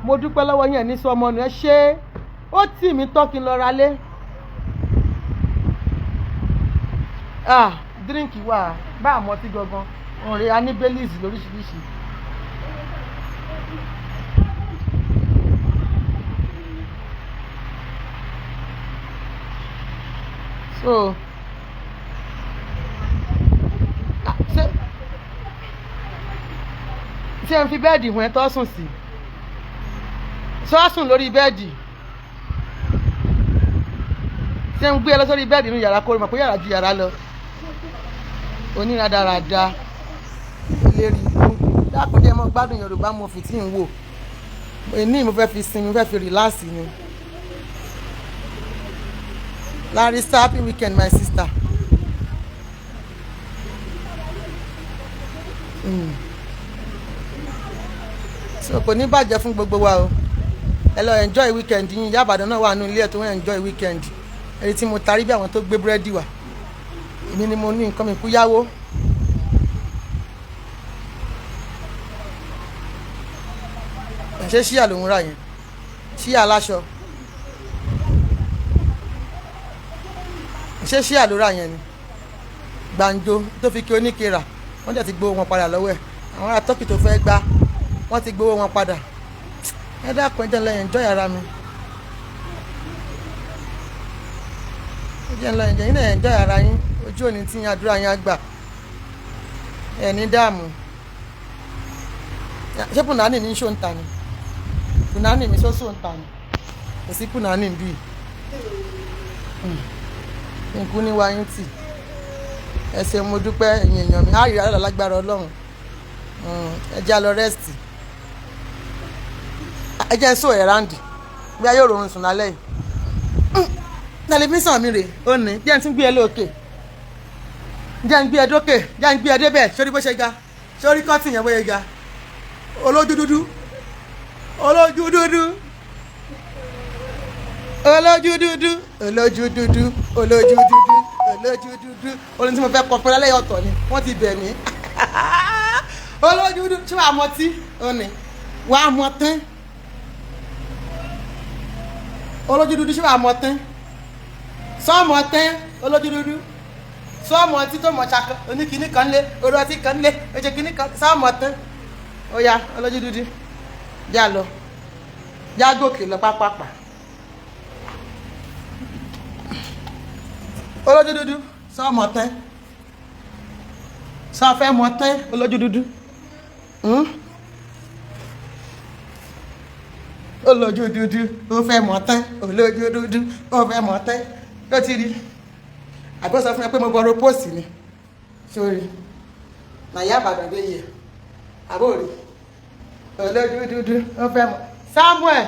mo dúpẹ́ lọ́wọ́ yín ní sọ ọmọ nù ẹ ṣé ó tì mí tán kí n lọ ra lé. Díríǹkì wà bá àmọ́ tí gangan ọ̀rẹ́ a ní baileys lóríṣiríṣi. So ṣé n fi bẹ́ẹ̀dì hùn ẹ́ tó sùn sí sọ́ọ̀sùn lórí bẹ́ẹ̀dì ṣé ń gbé ẹ lọ sórí bẹ́ẹ̀dì nínú yàrá kórè mọ̀ pé yàrá ju yàrá lọ oníradàradà lérí ìlú dákúndé mọ́ gbádùn Yorùbá mo fi tí ń wò ní mo fẹ́ fi sinmi mo fẹ́ fi rìláàsì ni. Larissa, happy weekend my sister. So kò ní bàjẹ́ fún gbogbo wa o ẹ lọ enjoy weekend yín Ìyá Ìbàdàn náà wà nínú ilé ẹ̀ tó ń enjoy weekend èyí tí mo tarí bí àwọn tó gbé búrẹ́dì wá èmi ni mo ní nǹkan mi kú yáwó. ṣé ṣíà lòún rà yẹn ṣíà aláṣọ ṣé ṣíà ló rà yẹn ni gbàǹjo tó fi kí oníke rà wọ́n dẹ̀ ti gbowó wọn padà lọ́wọ́ ẹ̀ àwọn ará tọ́kì tó fẹ́ gbá wọ́n ti gbowó wọn padà ẹ dákun ẹ jẹ́ lọ enjoy ara mi ẹ jẹ́ lọ enjoy yín náà enjoy ara yín ojú òní tí yín àdúrà yín á gbà ẹ ní dààmú ṣé pùnánì ní ṣó ń ta ni pùnánì mi ṣó ń ta ni kò sí pùnánì bíi nkú ní wáyé tì ẹ ṣé mo dúpẹ́ ẹ̀yin èèyàn mi á rí ara lágbára Ọlọ́run ẹ jẹ́ lọ rẹ́sìtì ẹ jẹ́ sọ ẹ̀ ráǹdì bí a yóò rọrùn sùn lálẹ́ yìí tẹlifíṣàn mi rè ó ní jẹ́ ń tún gbé ẹ lókè jẹ́ ń gbé ẹ dókè jẹ́ ń gbé ẹ débẹ̀ sórí bó ṣe ga sórí kọ́tì yẹn bóyá ga olójú dúdú olójú dúdú olójú dúdú olójú dúdú olójú dúdú olójú dúdú olójú tí mo fẹ́ kọ pé lálẹ́ ọ̀tọ̀ ni wọ́n ti bẹ̀ mí olójú dúdú tí wàá mọ tí ó ní wàá mọ tán olójú dúdú tí wàá mọ tán sọ́ọ̀mọ tán olójú dúdú sọ́ọ̀mọ tí tó mọ̀ ṣàkọ oníkìíní kan lé orí ọtí kan lé oṣù kìíní kan sọ́ọ̀mọ tán ó yá olójú dúdú já lọ já gòkè lọ pápápá. olójú dúdú sọ mọ tán sọ fẹ́ mọ tán olójú dúdú olójú dúdú ó fẹ́ mọ tán olójú dúdú ó fẹ́ mọ tán ló ti rí àbọ̀ sọ fún mi pé mo bọ̀rọ̀ póòsì ni sórí Ìyá Ìbàdàn dé yẹ àbọ̀ rí olójú dúdú ó fẹ́ mọ Samuel.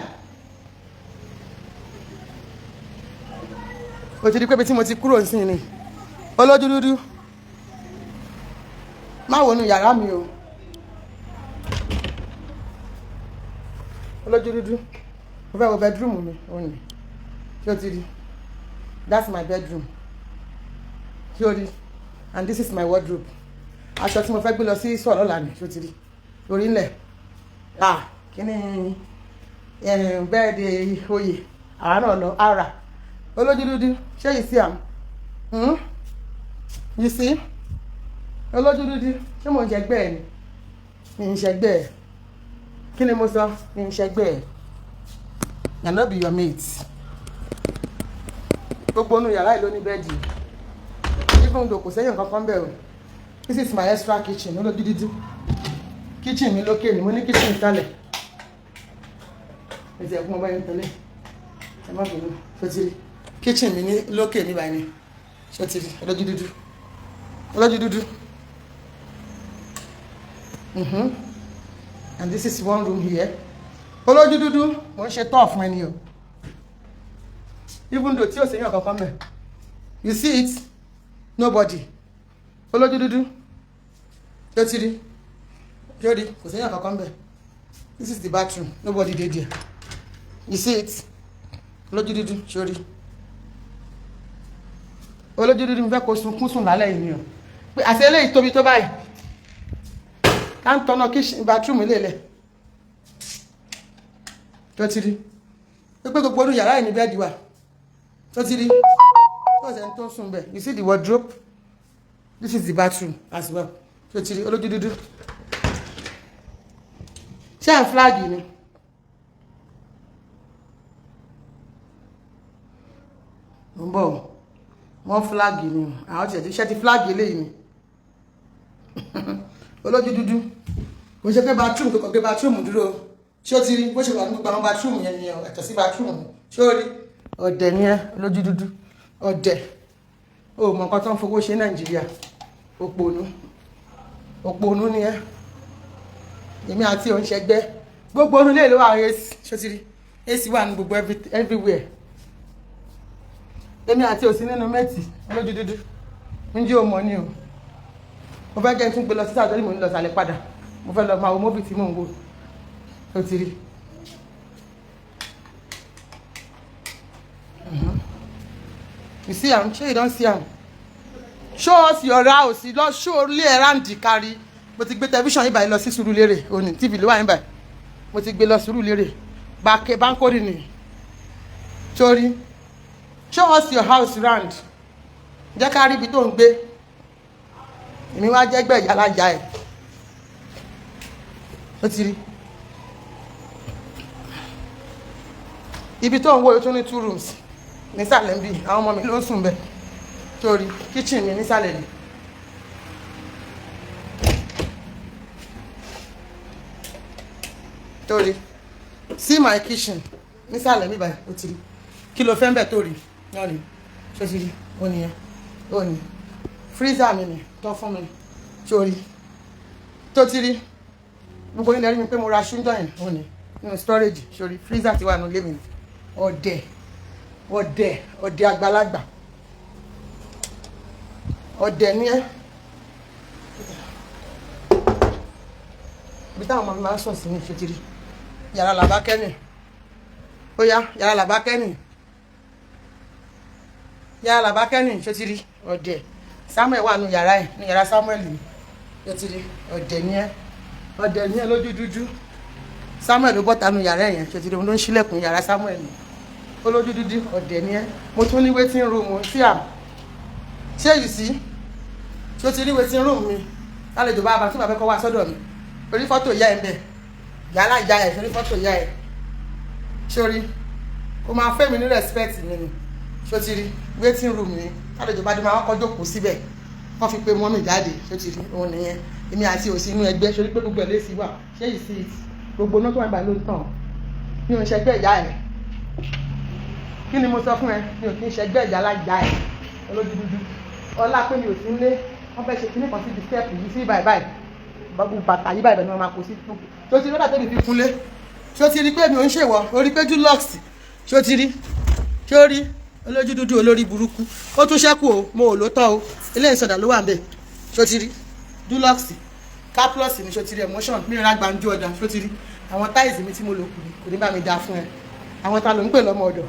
O ti di pé bí tí mo ti kúrò sí ni olójú dúdú má wọnú yàrá mi o olójú dúdú mo fẹ́ wo bedroom mi òní ṣé o ti rí that's my bedroom ṣé o rí and this is my wardrobe aṣọ tí mo fẹ́ gbé lọ sí sọ̀rọ̀ lọ́la ni ṣé o ti rí orí ńlẹ̀ kí ni bẹ́ẹ̀ de oyè àwa náà lọ ara olójú dúdú ṣé you see am you see olójú dúdú ṣé mo ń ṣẹgbẹ́ ẹ̀ ni mi ń ṣẹgbẹ́ ẹ̀ kí ni mo sọ mi ń ṣẹgbẹ́ ẹ̀ na no be your mate gbogbo inú yàrá yìí ló ní bẹ́ẹ̀dì even though kò sẹ́yìn kankan bẹ́ẹ̀ o this is my extra kitchen olójú dúdú kitchen mi lókè ni mo ní kitchen ìsàlẹ̀ ẹ̀sẹ̀ ẹ̀kún ọba yẹn tẹ́lẹ̀ ẹ má bínú fetiri kitchen mi ní lókè ní báyìí fetiri olójú dúdú olójú dúdú and this is one room here olójú dúdú mo ń ṣe tọ́ fún ẹni o even though tí o ṣe yàn kankan mẹ́ you see it nobody olójú dúdú fetiri jodi kò sẹ́yìn kankan bẹ́ẹ̀ this is the bathroom nobody dey there you see it olójú dúdú sórí olójú dúdú mi fẹ́ kó sunkún sùn lálẹ́ yìí ni o pé àṣẹ eléyìí tóbi tó báyìí ká ń tọ́nà kitchen bathroom ilé lẹ̀ tó ti rí pé gbogbo inú yàrá yìí ní bẹ́ẹ̀dì wà tó ti rí tó ṣe ń tó sùn bẹ́ẹ̀. You see the wardrobe, this is the bathroom as well tó ti rí olójú dúdú ṣé à ń flag ni mo ń bọ̀ wọ́n flag ni àwọn tiẹ̀ ti flag eléyìí ni olójú dúdú mo ṣe pé bathroom kò kàn gbé bathroom dúró ṣé ó ti rí bó ṣe wà ní gbogbo àwọn bathroom yẹn nìyẹn ẹ̀tọ́ sí bathroom ṣé ó rí ọ̀dẹ̀ ni ẹ olójú dúdú ọ̀dẹ̀ o mọ nǹkan tó ń fowó ṣe Nàìjíríà òpònú ni ẹ èmi àti òun ṣẹgbẹ́ gbogbo onú lè ló wà AC ṣé ó ti rí AC wà ní gbogbo everywhere èmi àti òsì nínú mẹ́tì olójú dúdú ń jí òmò ni o mo fẹ́ jẹ́ tún gbé lọ sí sàtọ́rí mo ń lọ sàlẹ̀ padà mo fẹ́ lọ máa wo móbì tí mò ń wò ó ti rí you see am ṣé you don see am show us your house lọ show lé ẹ̀ráǹdì kárí mo ti gbé tẹlifíṣàn yìí báyìí lọ sí Sùúrùlérè òní tv ló wà yín báyìí mo ti gbé lọ Sùúrùlérè báńkórì ni sórí show us your house round jẹ́ ká rí ibi tó ń gbé èmi wá jẹ́ gbẹ̀yà lájà ẹ̀ ó ti rí ibi tó ń wò ó tún ní 2 rooms nísàlẹ̀ ń bí àwọn ọmọ mi ló ń sùn bẹ́ẹ̀ torí kitchen mi nísàlẹ̀ ni torí see my kitchen nísàlẹ̀ mi báyìí ó ti rí kí ló fẹ́ ń bẹ̀ torí náà ni ṣó ti rí ó nìyẹn ó ní freezer mi ni tó fún mi torí tó ti rí gbogbo ilẹ̀ rí mi pé mo ra ṣúndọ̀ yẹn ó ní nínú storage sórí freezer ti wà nínú ilé mi ni ọ̀dẹ̀ àgbàlagbà ọ̀dẹ̀ ni ẹ́ ibi táwọn ọmọ mi máa ń sùn sí ní ìṣètìrí yàrá làbákẹ́nì ó yá yàrá làbákẹ́nì ìṣètìrí ọ̀dẹ̀ Samuel wà nínú yàrá ẹ̀ ní yàrá Samuel ni ìṣètìrí ọ̀dẹ̀ ni ẹ́ lójú dúdú Samuel ló bọ́ta nínú yàrá yẹn ìṣètìrí òun ló ń ṣílẹ̀kùn yàrá Samuel ni olójú dúdú ọ̀dẹ̀ ni ẹ́ mo tún ní waiting room sí am ṣé yìí sí tí ó ti rí waiting room mi lálejò bá bá tí bàbá kọ́ wá sọ́dọ̀ mi orí fọ́tò ìyá ẹ̀ ń bẹ̀ yàrá ìyá ẹ̀ sórí fọ́tò ìyá ẹ̀ sórí kó máa fẹ́ mi ní respect mi ni ṣó ti rí waiting room mi lálejò bá dé máa kọ́ jókòó síbẹ̀ wọ́n fi pé mọ́mì jáde ṣó ti rí òun nìyẹn èmi àti òsì inú ẹgbẹ́ sórí pé gbogbo ẹ̀ lé sí wà ṣé yìí sí gbogbo náà tó wà nígbà ló ń tàn mi ò ń ṣẹgbẹ́ ìyá ẹ̀ kí ni mo sọ fún ẹ mi ò kí ń ṣẹgbẹ́ ìyá láìjà ẹ̀ olójú dúdú ọlá pé mi ò sí nílé wọ́n fẹ́ ṣe kíní kan sí di step yìí sí báyìí gbogbo bàtà yìí báyìí ni wọ́n máa kó sí fún tó ti rí lọ́dà tẹ́bi fi kúnlé ṣó ti rí pé mi ò ń ṣèwọ orí pé dulux ṣó ti rí ṣó rí olójú dúdú olórí burúkú ó tún ṣẹ́kù o mo ò ló tọ́ o ilé ìsọdà ló wà ń bẹ̀ ṣó ti rí dulux caplus ni ṣó ti rí emotion mi ò rà gbàǹjú ọ̀dà ṣó ti rí àwọn táìsì mi tí mo lò kù ní bá mi dá fún ẹ àwọn ta ló ń pè lọ́mọ ọ̀dọ̀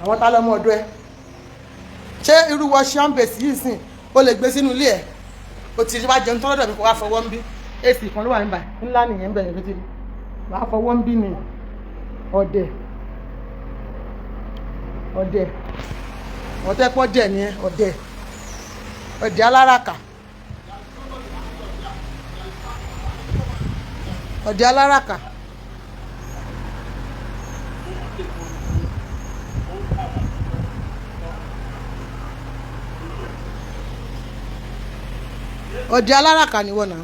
àwọn ta lọ́mọ ọ̀dọ̀ ẹ ṣé irú wọ ṣambèsì yìí sìn ó lè gbé sínú ilé ẹ o ti rí wá jẹun tọ́lọ́dọ̀ mi kò wá fọwọ́ ń bí èsì kan ló wà níbà ńlá nìyẹn bẹ̀rẹ̀ ló ti rí wàá fọwọ́ ń bí ni ọ̀dẹ̀ pọ̀ dẹ̀ ni ọ̀dẹ̀ aláràkà ọ̀dẹ̀ aláràkà ọ̀dẹ̀ aláràkà ni wọ́n náà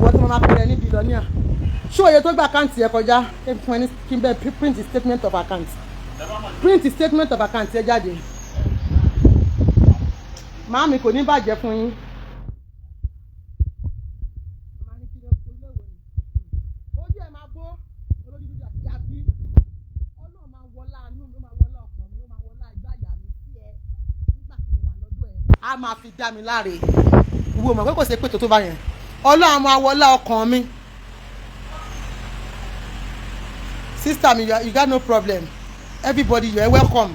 wọ́n tí wọ́n máa pẹ̀lẹ́ ní bílíọ̀nìà ṣé òye tó gba àkáǹtì ẹ kọjá fún ẹni kí n bẹ print statement of account ẹ jáde màámi kò ní bàjẹ́ fún yín. ojú ẹ̀ máa bó olójúdúdú àti àbí ọlọ́run máa wọlá inú mi ó máa wọlá ọkàn mi ó máa wọlá ìgbàyà mi sí ẹ nígbà tí mo wà lọ́dọ̀ ẹ̀ á máa fi dá mi láre ìwọ mọ̀ pé kò sí pé tó bá yẹn ọlọ́run máa wọlá ọkàn mi. Sister mi you got no problem everybody you are welcome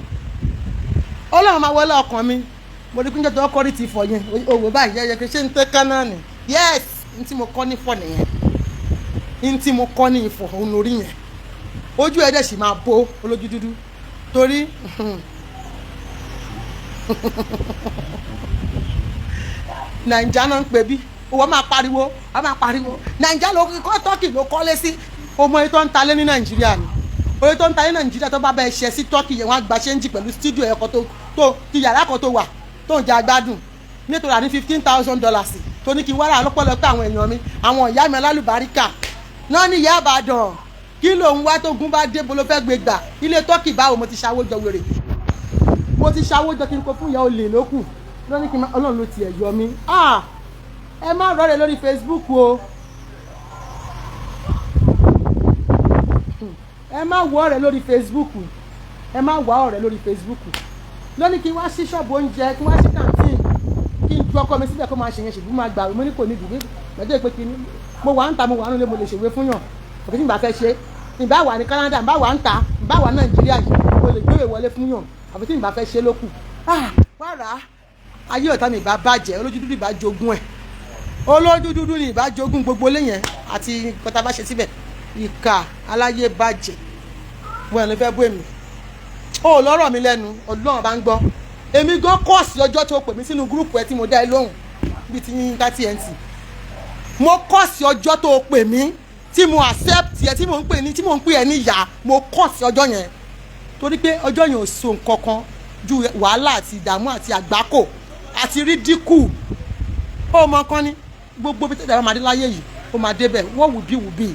ọlọ́run máa wọlé ọkàn mi mo rí kúnjẹ́ tó kọ́ rí ti fọ̀ yẹn owó báyìí yẹ kí ṣé ń tẹ́ kánná ni yes n tí mo kọ́ ní fọ̀ nìyẹn n tí mo kọ́ ní ìfọ̀ òun lórí yẹn ojú ẹ̀ dẹ̀ sì máa bo olójú dúdú torí nàìjà náà ń pè bí owó máa pariwo nàìjà ló kọ́ tọ́kì ló kọ́lé sí ọmọ ètò ń talé ní nàìjíríà ni oye tó ń talé nàìjíríà tó bá bẹ ṣe sí tọ́kì yẹn wọ́n á gba ṣéǹjì pẹ̀lú stúdíò ẹ̀kọ́ tó ti yàrá kan tó wà tó ń jẹ agbádùn nítorí àní $15,000 tó ní kí wàrà lọ́pọ̀lọpọ̀ àwọn èèyàn mi àwọn ìyá mi alálùbáríkà náà ní Ìyá Ìbàdàn kí ló ń wá tó gún bá dé bolo fẹ́ gbé gbà ilé tọ́kì báwo mo ti ṣàwó jọ wèrè mo ti ṣàwó jọ kí n kó fún ìyá olè lókù lọ́ní kí n ọlọ́run ló tiẹ̀ yọ mí ẹ má rọ́ọ̀rẹ́ lórí Facebook o ẹ má wọ ọ̀rẹ́ lórí Facebook ẹ má wá ọ̀rẹ́ lórí Facebook lóní kí n wá sí ṣọ́ọ̀bù oúnjẹ kí n wá sí kàǹtìn kí n ju ọkọ mi síbẹ̀ kó máa ṣe yẹn ṣègbú máa gbà mo ní kò ní ìdìbò mẹ́jọ pé kí ni mo wà ń ta mo wà nílé mo lè ṣèwé fún yàn òkè tí n bá fẹ́ ṣe n bá wà ní Canada n bá wà ń ta n bá wà Nàìjíríà yìí mo lè gbé ìwọlé fún yàn àbí tí n bá fẹ́ ṣe lókù wàrà ayé ọ̀tá mi ìbá bàjẹ́ olójú dúdú ìbá jogún ẹ̀ olójú dúdú ni ìbá jogún gbogbo léyìn àti kọta bá ṣe síbẹ̀ ìkà aláyé bàjẹ́ mo ẹ̀ ló fẹ́ bú èmi ó lọ́rọ̀ mi lẹ́nu Ọlọ́run bá ń gbọ́ èmi gan kọ́ọ̀sì ọjọ́ tó pè mí sínú gúrùpù ẹ tí mo dá ẹ lóhùn bíi ti yín ká TNT mo kọ́ọ̀sì ọjọ́ tó pè mí tí mo accept ẹ tí mo ń pè ẹ ní ìyá mo kọ́ọ̀sì ọjọ́ yẹn torí pé ọjọ́ yẹn ò so nǹkan kan ju wàhálà àti ìdààmú àti àgbákò àti rídíkù ó mọ kan ní gbogbo bí tẹ̀lé ọmọdé láyé yìí ó máa débẹ̀ wọ́n wù bí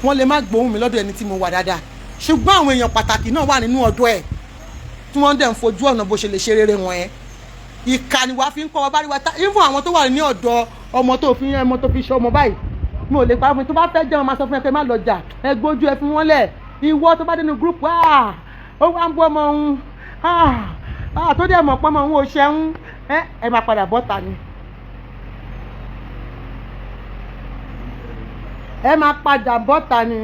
wọ́n lè má gbóhùn mi lọ́dọ̀ ẹni tí mo wà dáadáa ṣùgbọ́n àwọn èèyàn pàtàkì náà wà nínú ọ̀dọ̀ ẹ̀ tí wọ́n dẹ̀ ń fojú ọ̀nà bó ṣe lè ṣe rere wọn ẹ̀ ìkànnì wa fi ń kọ́ ọ bá rí wa ta even àwọn tó wà ní ọ̀dọ̀ ọmọ tó fi ṣe ọmọ báyìí mo lè pa fún tó bá fẹ́ jẹun máa sọ fún ẹ pé má lọ jà ẹ gbójú ẹ fi wọ́n lẹ̀ ìwọ tó bá dénú group ó wá ń bú ọmọ òun tó dẹ̀ mọ̀ pọ́nmọ́ òun ò ṣẹ́hún ẹ máa padà bọ́ta ni ẹ máa padà bọ́ta ni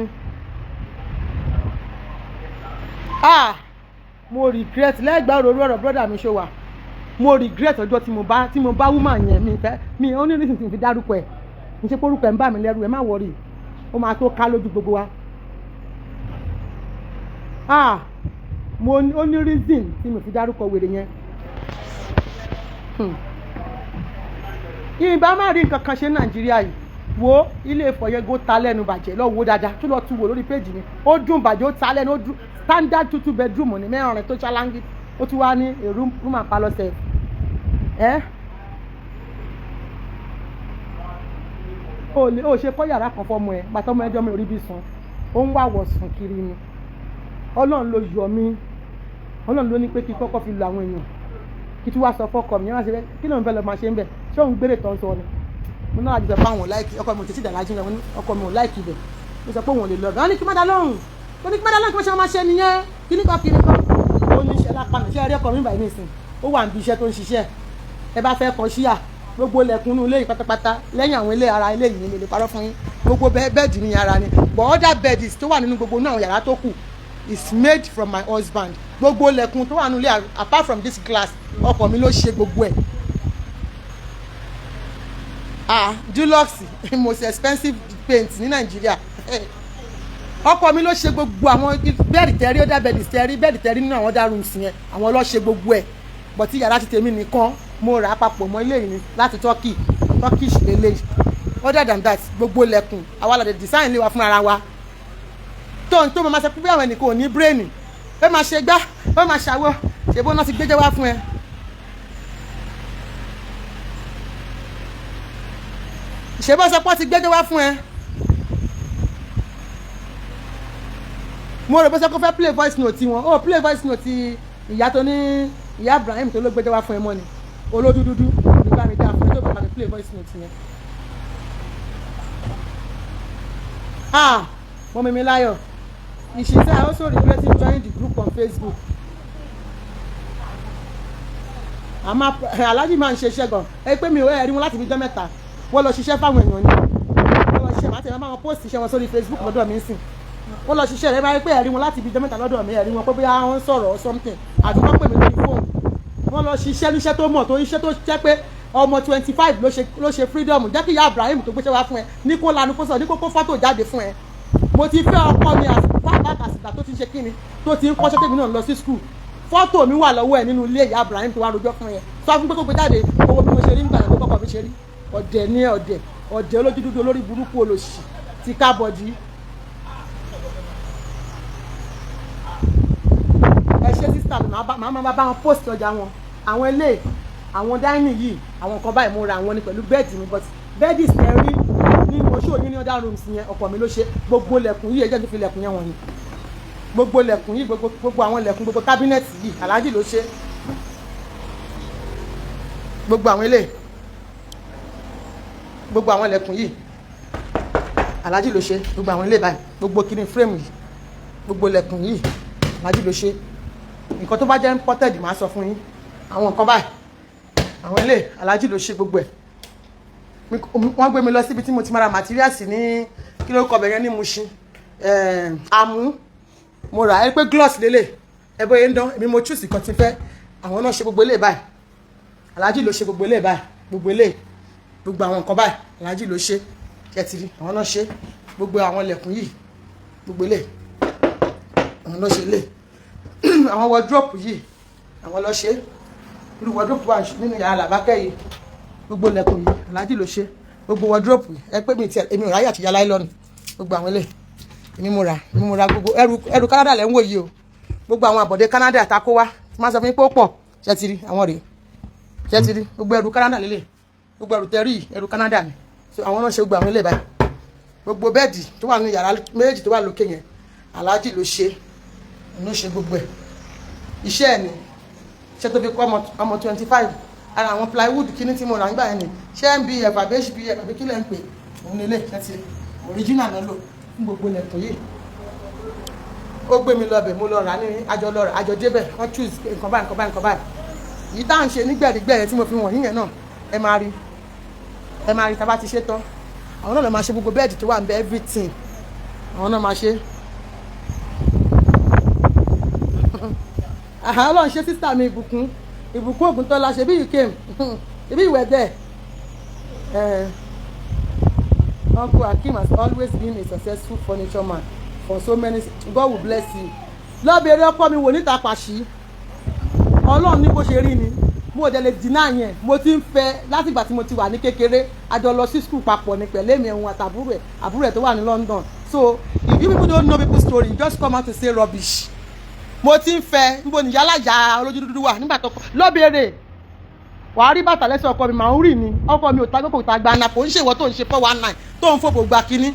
mo regret lẹ́gbàá òróró ọ̀rọ̀ brọ́dà mi ṣe wà mo regret ọjọ́ tí mo bá woman yẹn mi ó ní reason tí mo fi dárúkọ ẹ̀ n ṣe pórúkọ ẹ̀ ń bà mí lẹ́rù ẹ̀ má wọrí ó máa tó ká lójú gbogbo wa ó ní reason tí mo fi dárúkọ wèrè yẹn ìbá má rí nǹkan kan ṣe ní Nàìjíríà yìí wo ilé ìfọ̀yẹ́gó ta lẹ́nu bàjẹ́ lọ wo dáadáa tó lọ tún wò lórí péjì mi ó dùn bàjẹ́ ó ta lẹ́nu ó dùn standard 2 bedroom ní mẹ́rin tó ṣáláńgí ó tún wá ní a room and parlour set ó ṣe kọ́ yàrá kan fọ́mọ ẹ̀ pàtó ọmọ ẹjọ́ mi ò rí bí sùn ó ń wá wọ̀sùn kiri ni Ọlọ́run ló yọ mí Ọlọ́run ló ní pé kí kọ́kọ́ fi lo àwọn èèyàn kí tí wàá sọ fọ́kọ mi yẹn wá ṣe kí ló ń fẹ́ lọ máa ṣe ń bẹ̀ ṣé òun gbére tó ń sọ ni mo náà àdìsọ fún àwọn láìkì ọkọ mi ò tètè dàlájú rẹ ọkọ mi ò láìkì ibẹ̀ mo sọ pé òun ò lè lọ bẹ̀ wọ́n ní kí má dá lóhùn ó ní kí má dá lóhùn kí wọ́n ṣe máa ṣe nìyẹn kí ní kan ó ní iṣẹ́ lápá mi ṣé ẹ rí ọkọ mi báyìí nìsín ó wà níbi iṣẹ́ tó ń ṣiṣẹ́ ẹ bá fẹ́ kọ síyà gbogbo lẹ̀kùn ilé yìí pátápátá lẹ́yìn àwọn ilé ara ilé yìí ni lè parọ́ fún yín gbogbo bẹ́ẹ̀dì ní ara ni but other beds tó wà nínú gbogbo náà yàrá tó kù is made from my husband gbogbo lẹ̀kùn tó wà nílé apart from this glass ọkọ mi ló ṣe gbogbo ẹ̀ Dulux most expensive paint ní Nàìjíríà ọkọ mi ló ṣe gbogbo àwọn bẹ́ẹ̀dì tẹ́rí ó dá bẹ́ẹ̀dì tẹ́rí nínú àwọn other rooms yẹn àwọn ló ṣe gbogbo ẹ̀ but tí yàrá ti tèmi nìkan mo rà á papọ̀ mọ́ ilé yìí láti Turkish lélẹ̀ other than that gbogbo lẹ̀kùn àwa la dé design lé wa fún ara wa tó mo máa ṣe pé àwọn ẹnìkan ò ní brain ó máa ṣe gbá ó máa ṣàwọ́ ṣèbó náà ti gbéjẹ́ wá fún ẹ. ṣèbó sọ pé ó ti gbéjẹ́ wá fún ẹ. mo rò pé sọ pé ó fẹ́ play voice note wọn ó play voice note ìyá tó ní ìyá Ibrahim tó ló gbéjẹ́ wá fún ẹ mọ́ ni olódúdúdú nígbà mi dá fún ẹ tó bá mi play voice note yẹn. Mọ́mí mi láyọ̀ ìṣiṣẹ́ I also regretting joining the group on Facebook. Aláàjì máa ń ṣe iṣẹ́ gan ẹ pé mi ò rí wọn láti fi jọ́ mẹ́ta wọ́n lọ ṣiṣẹ́ fáwọn èèyàn ni wọ́n lọ ṣiṣẹ́ máa máa post iṣẹ́ wọn sórí Facebook lọ́dọ̀ mi ń sìn wọ́n lọ ṣiṣẹ́ rẹ máa rí pé ẹ̀rí wọn láti fi jọ́ mẹ́ta lọ́dọ̀ mi ẹ̀rí wọn pé bí wọ́n ń sọ̀rọ̀ or something àti wọ́n pè mí lórí fóònù wọ́n lọ ṣiṣẹ́ níṣẹ́ tó mọ̀ tó iṣẹ́ tó jẹ́ pé ọmọ 25 ló ṣe freedom jẹ́ kí ìyá Ibrahim tó gbéṣẹ́ wá fún ẹ ní kó lanu kó sọ ní kókó fọ́tò jáde fún ẹ mo ti fẹ́ ọkọ mi àsìgbà tó ti ṣe kíni tó ti ń kọ́ṣẹ́ tèmi náà lọ sí school fọ́tò mi wà lọ́wọ́ ẹ̀ nínú ilé ìyá Ibrahim tó wá rojọ́ fún yẹn sọ fún pé kó gbé jáde owó bí mo ṣe rí nígbà yẹn kó kọ́kọ́ mi ṣe rí ọ̀dẹ̀ ní ọ̀dẹ̀ olójú dúdú olórí burúkú olóṣì ti kábọ̀dì. ẹ ṣe sísítà mi màá bá wọn post ọjà wọn àwọn ilé àwọn dáínì yìí àwọn kan báyìí mo ra àwọn ni pẹ̀lú bẹ́ẹ̀dì mi but bẹ́ẹ̀dì sẹ́rí ní oṣù òní ní other rooms yẹn ọkọ mi ló ṣe gbogbo lẹ̀kùn yìí ẹjẹ́ tó fi lẹ̀kùn yẹn wọ̀nyí gbogbo lẹ̀kùn yìí gbogbo àwọn lẹ̀kùn gbogbo kábínẹ̀tì yìí aláàjì ló ṣe gbogbo àwọn ilé gbogbo àwọn lẹ̀kùn yìí aláàjì ló ṣe gbogbo àwọn ilé báyìí gbogbo kíní frame yìí gbogbo lẹ̀kùn yìí aláàjì ló ṣe nǹkan tó bá jẹ́ imported máa sọ fún yín àwọn nǹkan báyìí àwọn ilé aláàjì ló ṣe gbogbo ẹ̀ wọ́n gbé mi lọ síbi tí mo ti mara materials ní kí ló kọ bẹ̀rẹ̀ ní Mushin àmú mo rà ẹ pé gloss lélẹ̀ ẹ bóyá ń dán èmi mo choose kan ti fẹ́ àwọn náà ṣe gbogbo ilé báyìí aláàjì ló ṣe gbogbo ilé báyìí gbogbo ilé gbogbo àwọn nǹkan báyìí aláàjì ló ṣe kẹtìrì àwọn náà ṣe gbogbo àwọn ilẹ̀kùn yìí gbogbo ilé àwọn náà ṣe ilé àwọn wardrobe yìí àwọn lọ ṣe irú wardrobe wà nínú yàrá làbákẹ́ yìí gbogbo ilẹ̀kùn yìí aláàjì ló ṣe gbogbo wardrobe ẹ pé mi tiẹ̀ èmi ò ráyè àtijọ́ láìlọ́nù gbogbo àwọn ilé èmi mo rà gbogbo ẹrù Canada lẹ́ ń wò yìí o gbogbo àwọn àbọ̀dé Canada àtakó wá máa sọ fún yín pé ó pọ̀ ṣẹ́tìrì àwọn rèé ṣẹ́tìrì gbogbo ẹrù Canada lélẹ̀ gbogbo ẹrù tẹ́rì ẹrù Canada ni so àwọn náà ṣe gbogbo àwọn ilé báyìí gbogbo bẹ́ẹ̀dì tó wà ní yàrá méjì tó wà lókè yẹn aláàjì ló ṣe ló ṣe gbogbo ẹ̀ iṣẹ́ ẹ̀ ni iṣẹ́ tó fi kọ́ ọmọ 25 ara àwọn plywood kíní tí mo rà nígbà yẹn ni ṣé MBF àbí HBF àbí kílẹ̀ ń pè òun lélẹ̀ ṣẹ́tìrì original náà lò fún gbogbo lẹ́tọ̀ yìí ó gbé mi lọ́bẹ̀ mo lọ rà ní àjọ débẹ̀ wọ́n choose nǹkan báyìí yìí tá à ń ṣe nígbẹ̀rígbẹ̀rẹ̀ tí mo fi wọ̀nyí yẹn náà ẹ máa rí tá a bá ti ṣe tán àwọn náà lọ máa ṣe gbogbo bẹ́ẹ̀dì tó wà níbẹ̀ everything àwọn náà máa ṣe Ọlọ́run ṣe sísá mi ìbùkún Ògùntọ́lá ṣe bí you came ṣe bí you were there. Uncle Hakeem has always been a successful furniture man for so many. God will bless you. Lọ́bẹ̀rẹ̀ ọkọ mi wò níta pàṣí. Ọlọ́run ní bó ṣe rí ni. Mo dẹ̀ lè dínà yẹn. Mo ti ń fẹ́ láti ìgbà tí mo ti wà ní kékeré. A jọ lọ sí school papọ̀ ní pẹ̀lú èmi ẹ̀hún àtàbúrò ẹ̀ tó wà ní London. So if you people don't know people's story, you just come out to say rubbish. Mo ti ń fẹ́ níbo ni yálàjà olójú dúdú wà nígbà tó lọ́bẹ̀rẹ̀. Wàá rí bàtà lẹ́sẹ̀ ọkọ mi màá ń rì ní ọkọ mi ò ta gbogbo ìta gbaná kò ń ṣèwọ́ tó ń ṣe 419 tó ń fòbò gba kínní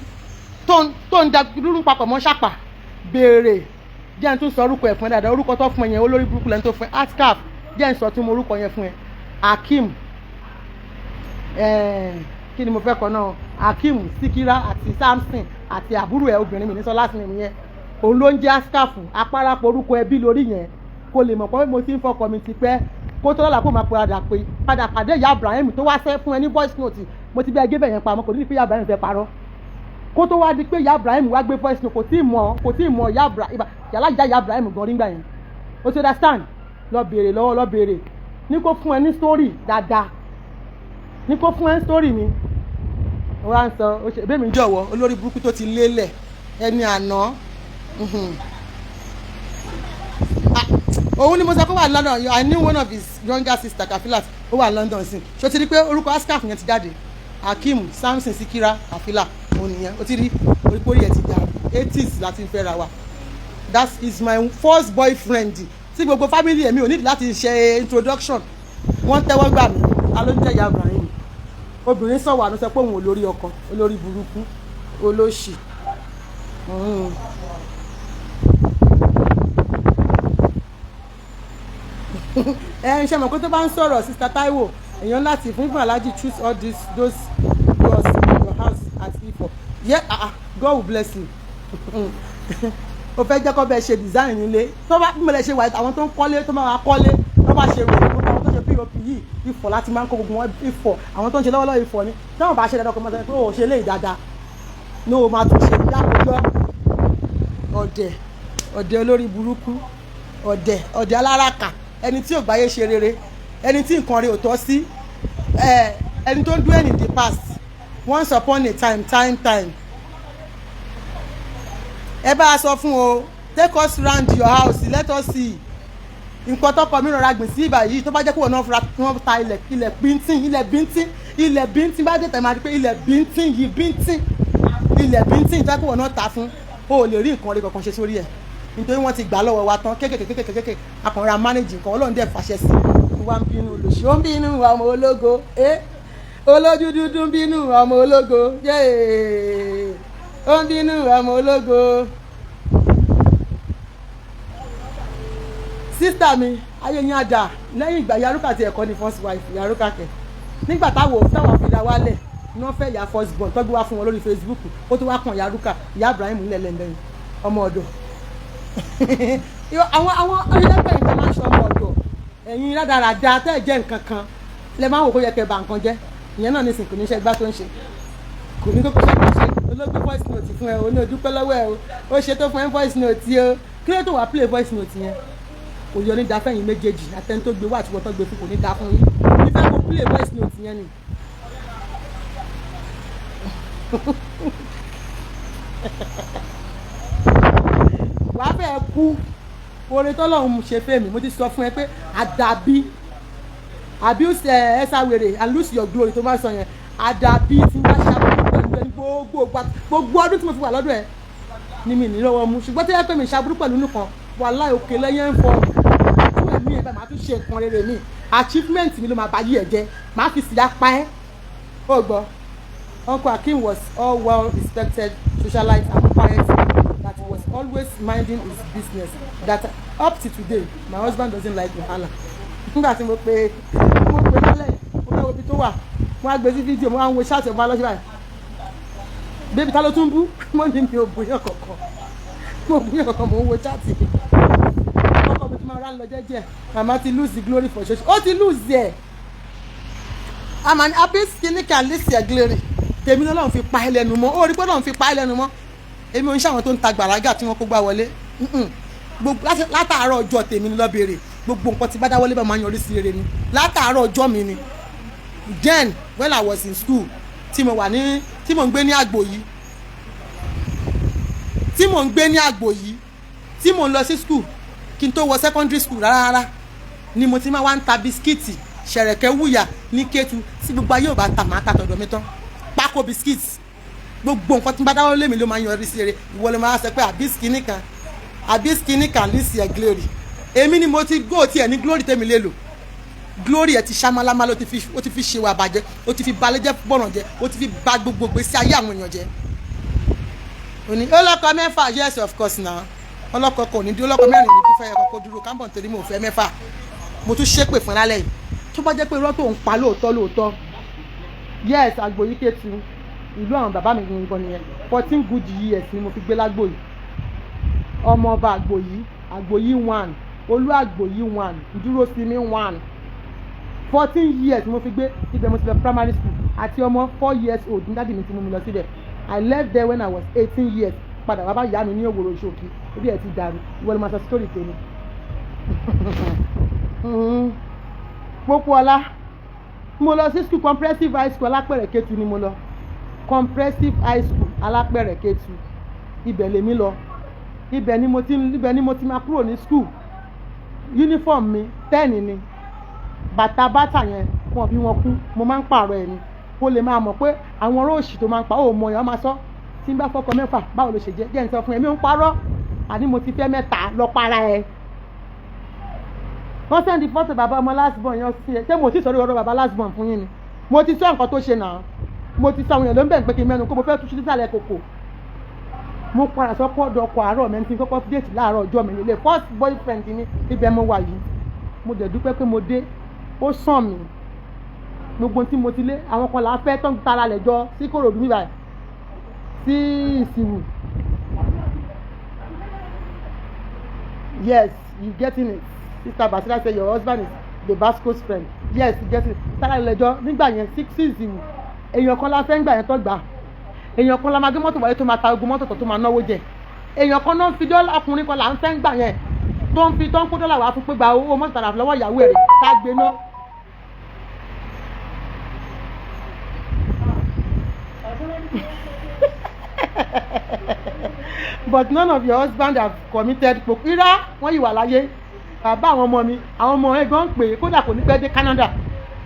tó ń da dúró papọ̀ mọ́ ṣàpà béèrè jẹ́ n tún sọ orúkọ ẹ̀ fún ẹ dáadáa orúkọ tó fún ẹ yẹn olórí burúkú lẹ́ni tó fún ẹ Atcap jẹ́ n sọ tí mo orúkọ yẹn fún ẹ Hakeem kí ni mo fẹ́ kọ náà Hakeem Síkírá àti Samson àti àbúrò ẹ obìnrin mi ní sọ láti mi yẹn òun ló ń jẹ́ Atcap apárapọ̀ orúkọ ẹbí lórí yẹn kó lè mọ̀ pé mo ti ń fọkọ mi ti pẹ́ kó tó lọ́la kó máa padà pàdé ìyá Ibrahim tó wá fẹ́ fún ẹ ní voice note mo ti bẹ́ẹ̀ gé bẹ̀yẹn pamọ́ kò ní pé ìyá Ibrahim fẹ́ parọ́ kó tó wá di pé ìyá Ibrahim wá gbé voice note kò tí ì mọ̀ ìyá Ibrahim gan nígbà yẹn o ti understand lọ béèrè ní kó fún ẹ ní story dáadáa ní kó fún ẹ ní story mi wọ́n á ń sọ bẹ́ẹ̀ mi jọ̀wọ́ olórí burúkú tó ti lélẹ̀ ẹni àná òun ni mo sọ pé wà London I knew one of his younger sister Kafilat ó wà London sí ṣó ti rí pé orúkọ Ascaf yẹn ti jáde Hakeem Samson Síkírá Kafila òun nìyẹn ó ti rí oríporí ẹ̀ ti dà 80s láti fẹ́ ra wa that is my first boyfriend tí gbogbo family ẹ̀mí ò nídìí láti ṣe introduction wọ́n tẹ́wọ́ gbà mí alóúnjẹ ìyá Ibrahim obìnrin sọ̀wọ́ àná sọ pé òun olórí ọkọ olórí burúkú olóṣì. Ṣe mọ̀ pé tó bá ń sọ̀rọ̀ Sister Taiwo èèyàn láti fún ìfún aláàjì choose all those doors in your house at Ifo yeah God will bless you. O fẹ́ jẹ́ kó bẹ́ẹ̀ ṣe design nílé tó bá bí mo lè ṣe wà àwọn tó ń kọ́lé tó máa kọ́lé tó bá ṣe ròyìn gbogbo àwọn tó ṣe POP yìí Ifọ̀ láti máa ń kó gbogbo wọn Ifọ̀ àwọn tó ń ṣe lọ́wọ́lọ́wọ́ Ifọ̀ ni tí wọ́n bá ṣe dáadáa kó máa sọ pé ó ṣe lè dáadáa ní o máa tún ṣe lákòójọ́ ọ̀dẹ̀ olórí burúkú ọ̀dẹ̀ aláràkà ẹni tí ò gbáyé ṣe rere ẹni tí nǹkan rẹ̀ ò tọ́ sí ẹni tó ń do in the past once upon a time ẹ bá a sọ fún o, take us round your house, let us see nǹkan tọkọ mi rọra gbìn sí ibà yìí tó bá jẹ́ pé wọ́n ta ilẹ̀ bíntín bá tètè máa di pé ilẹ̀ bíntín yìí bíntín tó pé wọ́n náà ta fún o ò lè rí nǹkan rí kankan ṣe sórí ẹ̀ nítorí wọ́n ti gbà lọ́wọ́ wa tán kékèké akọ̀nra manage nǹkan ọlọ́run dẹ̀ fàṣẹ sí i wá ń bínú olóṣì ó ń bínú ọmọ ológo olójú dúdú ń bínú ọmọ ológo ó ń bínú ọmọ ológo. sísítà mi ayé yín á dà lẹ́yìn ìgbà yaruka ti ẹ̀kọ́ ní first wife yaruka kẹ̀ nígbà táwọn fi dá wálẹ̀ ní wọ́n fẹ́ ìyá first born tọ́jú wá fún wọn lórí Facebook ó tó wá kàn yaruka ìyá Ibrahim lẹ́lẹ́lẹ́yìn ọmọ ọ̀dọ̀ àwọn ẹlẹ́gbẹ̀ẹ́ nǹkan máa ń ṣe ọmọ ọ̀dọ̀ ẹ̀yin rádaràda tẹ́ ẹ̀ jẹ́ nǹkan kan lẹ máa ń wò kó yẹ kẹ́ bà nǹkan jẹ́ ìyẹn náà nísìnyí kò ní iṣẹ́ gbá tó ń ṣe kò ní kókó ṣe kò ṣe olóògbé voice note fún ẹ o ní odúpẹ́ lọ́wọ́ ẹ o ó ṣe tó fún ẹ voice note o kí ló tó wàá play voice note yẹn kò yọ ní dáfẹ́yìn méjèèjì àtẹni tó gbé wá àti wọ́n tó gbé fún kò ní dá fún yín nífẹ̀ẹ́ kó play voice note yẹn ni. wàá fẹ́ kú oore tọ́lọ́run ṣe fẹ́ mi mo ti sọ fún ẹ pé àdàbí abuse ẹ̀ẹ́sà wèrè and lose your glory tó máa sọ yẹn àdàbí tí wọ́n ṣàbùkù pẹ̀lú ẹni gbogbo ọdún tí mo fi wà lọ́dọ̀ ẹ̀ ni mi ní lọ́wọ́ mu ṣùgbọ́n tí wọ́n pè mí ṣàbùkù pẹ̀lú nìkan wàláhì òkè lẹ́yìn ń fọ́ fún ẹ̀mí ẹ̀ bá máa tún ṣe nǹkan rere mi achievement mi ló máa bá yí ẹ̀ jẹ́ máa fi sì dá pa ẹ́ ó gbọ́. Uncle Akim was all well respected socialite and quiet that he was always minding his business that up to today my husband doesn't like wahala. Nígbà tí mo pe lálẹ́ mo fẹ́ wo ibi tó wà mo á gbé sí fídíò mo á ń wo ṣáàtì ọba lọ́sí báyìí bébí ta ló tún bú mo ní mi ò bóyá kankan mo ń wo ṣáàtì ọkọ mi tí máa rán lọ jẹ́jẹ́ màmá ti lose the glory for church ó ti lose ẹ̀ I'm an happy skinny can lose your glory tèmi náà lọ́n fi pa ẹ́ lẹ́nu mọ́ ó rí pé lọ́n fi pa ẹ́ lẹ́nu mọ́ èmi ò ń ṣàwọn tó ń ta gbàràgà tí wọ́n kó gbá wọlé gbogbo látàárọ̀ ọjọ́ tèmi ni lọ́bẹ̀rẹ̀ gbogbo nǹkan tí bá dáwọ́lé bá máa ń yọrí sí rere ni látàárọ̀ ọjọ́ mi ni then when I was in school tí mo ń gbé ní àgbò yìí tí mo ń lọ sí school kí n tó wọ secondary school rárá ni mo ti máa wá ń ta bisikíìtì ṣẹ̀rẹ̀kẹ́ wúyà ní Kétu tí gbogbo ayé ò bá ta màá ta tọ̀dọ̀ mi tán pákó bisikíìtì gbogbo nǹkan tí bá dáwọ́lé mi ló máa ń yọrí sí rere ìwọ ló máa sọ pé àbí skinny can lose your glory èmi ni mo ti gbó tiẹ̀ ní glory tèmi lè lò glory ẹ̀ ti ṣámálámá ló ti fi ṣe wà bàjẹ́ ó ti fi balẹ̀ jẹ́ bọ̀nà jẹ́ ó ti fi ba gbogbo gbèsè ayé àwọn èèyàn jẹ́ òní ọlọ́kọ mẹ́fà yes of course na ọlọ́kọ kò ní dí ọlọ́kọ mẹ́rin ní fífẹ́ ẹ̀kọ́ kó dúró kámbọ̀n torí mo fẹ́ mẹ́fà mo tún ṣépè fún lálẹ́ yìí tó bá jẹ́ pé irọ́ tó ń pa lóòótọ́ yes Àgbò yìí Kétu ìlú àwọn bàbá mi gbọ̀ngàn nìyẹn 14 good years ni mo fi gbé lágbò yìí ọmọ ọba Àgbò yìí 1 olú Àgbò yìí 1 ìdúró sí mi 1 14 years mo fi gbé ibẹ̀ mo ti lọ primary school àti ọmọ 4 years old ní dáàdì mi ti mú mi lọ síbẹ̀ I left there when I was 18 years padà wá bá ìyá mi ní Òwòrò Ṣòkì orí ẹ̀ ti dàrú ìwọ ló máa sọ story tèmi. Pópóọlá mo lọ sí school comprehensive high school Alápẹ̀rẹ̀ Kétu ni mo lọ comprehensive high school Alápẹ̀rẹ̀ Kétu ibẹ̀ lèmi lọ ibẹ̀ ni mo ti máa kúrò ní school uniform mi 10 ni bàtà yẹn wọn bí wọn kú mo máa ń pààrọ̀ ẹ̀ ni kó lè máa mọ̀ pé àwọn ọ̀rọ̀ òṣì tó máa ń pa ó mọ èèyàn máa sọ tí n bá fọkọ mẹ́fà báwo ló ṣe jẹ́ ń sọ fún ẹ mi ò ń parọ́ àní mo ti fẹ́ 3 lọ para ẹ. wọ́n sẹ́ndì fọ́tò bàbá ọmọ lásìbọ̀n yẹn sí ẹ ṣé mo ti sọ̀rọ̀ ọ̀rọ̀ bàbá lásìbọ̀n fún yín ni mo ti sọ nǹkan tó ṣe náà mo ti sọ àwọn èèyàn ló ń bẹ̀ pé kí n mẹ́nu kó mo fẹ́ tú sísàlẹ̀ kòkò mo padà sọ pọ́ ọ̀dọ̀ ọkọ̀ àárọ̀ mẹ́ni tí kọ́kọ́ déètì láàárọ̀ ọjọ́ mi nílé first boyfriend ni ibẹ̀ mo wà yìí mo dẹ̀ dúpẹ́ pé mo dé ó sàn mí gbogbo tí mo ti lé àwọn kan là ń fẹ́ tán tara lẹ̀ jọ sí Kòròdú mi báyìí sí Ìsìwù yes you getting it Sister Basira say your husband is the Basco's friend yes you getting it tara lẹ̀ jọ nígbà yẹn sí Ìsìwù èèyàn kan la fẹ́ ń gbà yẹn tó gbà èèyàn kan la máa gbé mọ́tò wáyé tó máa ta ogun mọ́tò tó máa náwó jẹ èèyàn kan náà fi dọ́là ọkùnrin kan là ń fẹ́ ń gbà yẹn tó ń kó dọ́là wá fún pé gba owó mọ́tò tààrà lọ́wọ́ ìyàwó ẹ̀ tá a gbé náà. but none of your husband have committed pokira wọ́n yìí wà láyé bàbá àwọn ọmọ mi àwọn ọmọ ẹ̀ gan pé kódà kò ní pẹ́ dé Canada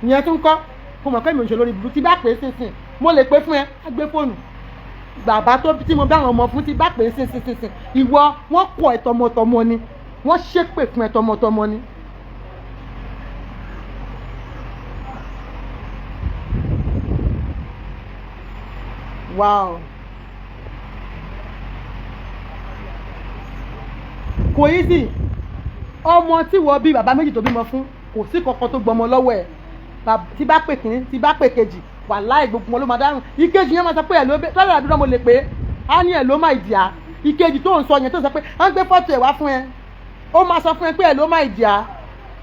ìyẹn tún kọ́ kó mọ̀ pé mi ò ṣe lórí burú tí bá pè é sínsìn mo lè pé fún ẹ á gbé fóònù bàbá tó tí mo bá àwọn ọmọ fún tí bá pè é sínsìn ìwọ wọ́n kọ̀ ẹ́ tọmọtọmọ ni wọ́n ṣépè fún ẹ tọmọtọmọ ni. Wow. Kò easy ọmọ tí wọ́n bí bàbá méjì tó bímọ fún kò sí kankan tó gbọmọ lọ́wọ́ ẹ̀ tí bá pè kìíní tí bá pè kejì wàláhì gbogbo wọn ló máa dáhùn ìkejì yẹn máa sọ pé ẹ̀ ló bẹ́ẹ̀ lọ́dọ̀ àdúrà mo lè pé á ní ẹ̀ ló máa ìdíyà ìkejì tó ń sọ yẹn tó ń sọ pé á ń gbé fọ́tò ẹ̀ wá fún ẹ ó máa sọ fún ẹ pé ẹ̀ ló máa ìdíyà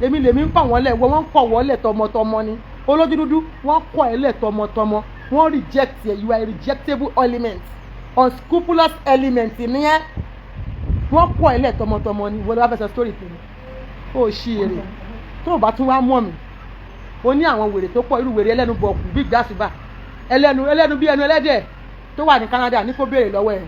èmi lèmi ń kọ̀ wọ́n lẹ̀ wọ́n ń kọ̀ wọ́n lẹ̀ tọmọtọmọ ni olójú dúdú wọ́n kọ̀ ẹ̀ lẹ̀ tọmọtọmọ wọ́n reject ẹ̀ you are a rejectable element unscrupulous element nìyẹn wọ́n kọ̀ ẹ̀ lẹ̀ tọmọtọmọ ni wọ́n lè wá fẹ́ sọ story tèmi ó ṣí èrè tó o bá tún wá mọ̀ mí o ní àwọn wèrè tó pọ̀ irú wèrè ẹlẹ́nu bọ̀ọ̀kù bí gbàsùbà ẹlẹ́nu bí ẹnu ẹlẹ́dẹ̀ tó wà ní Canada ní kó béèrè lọ́wọ́ ẹ̀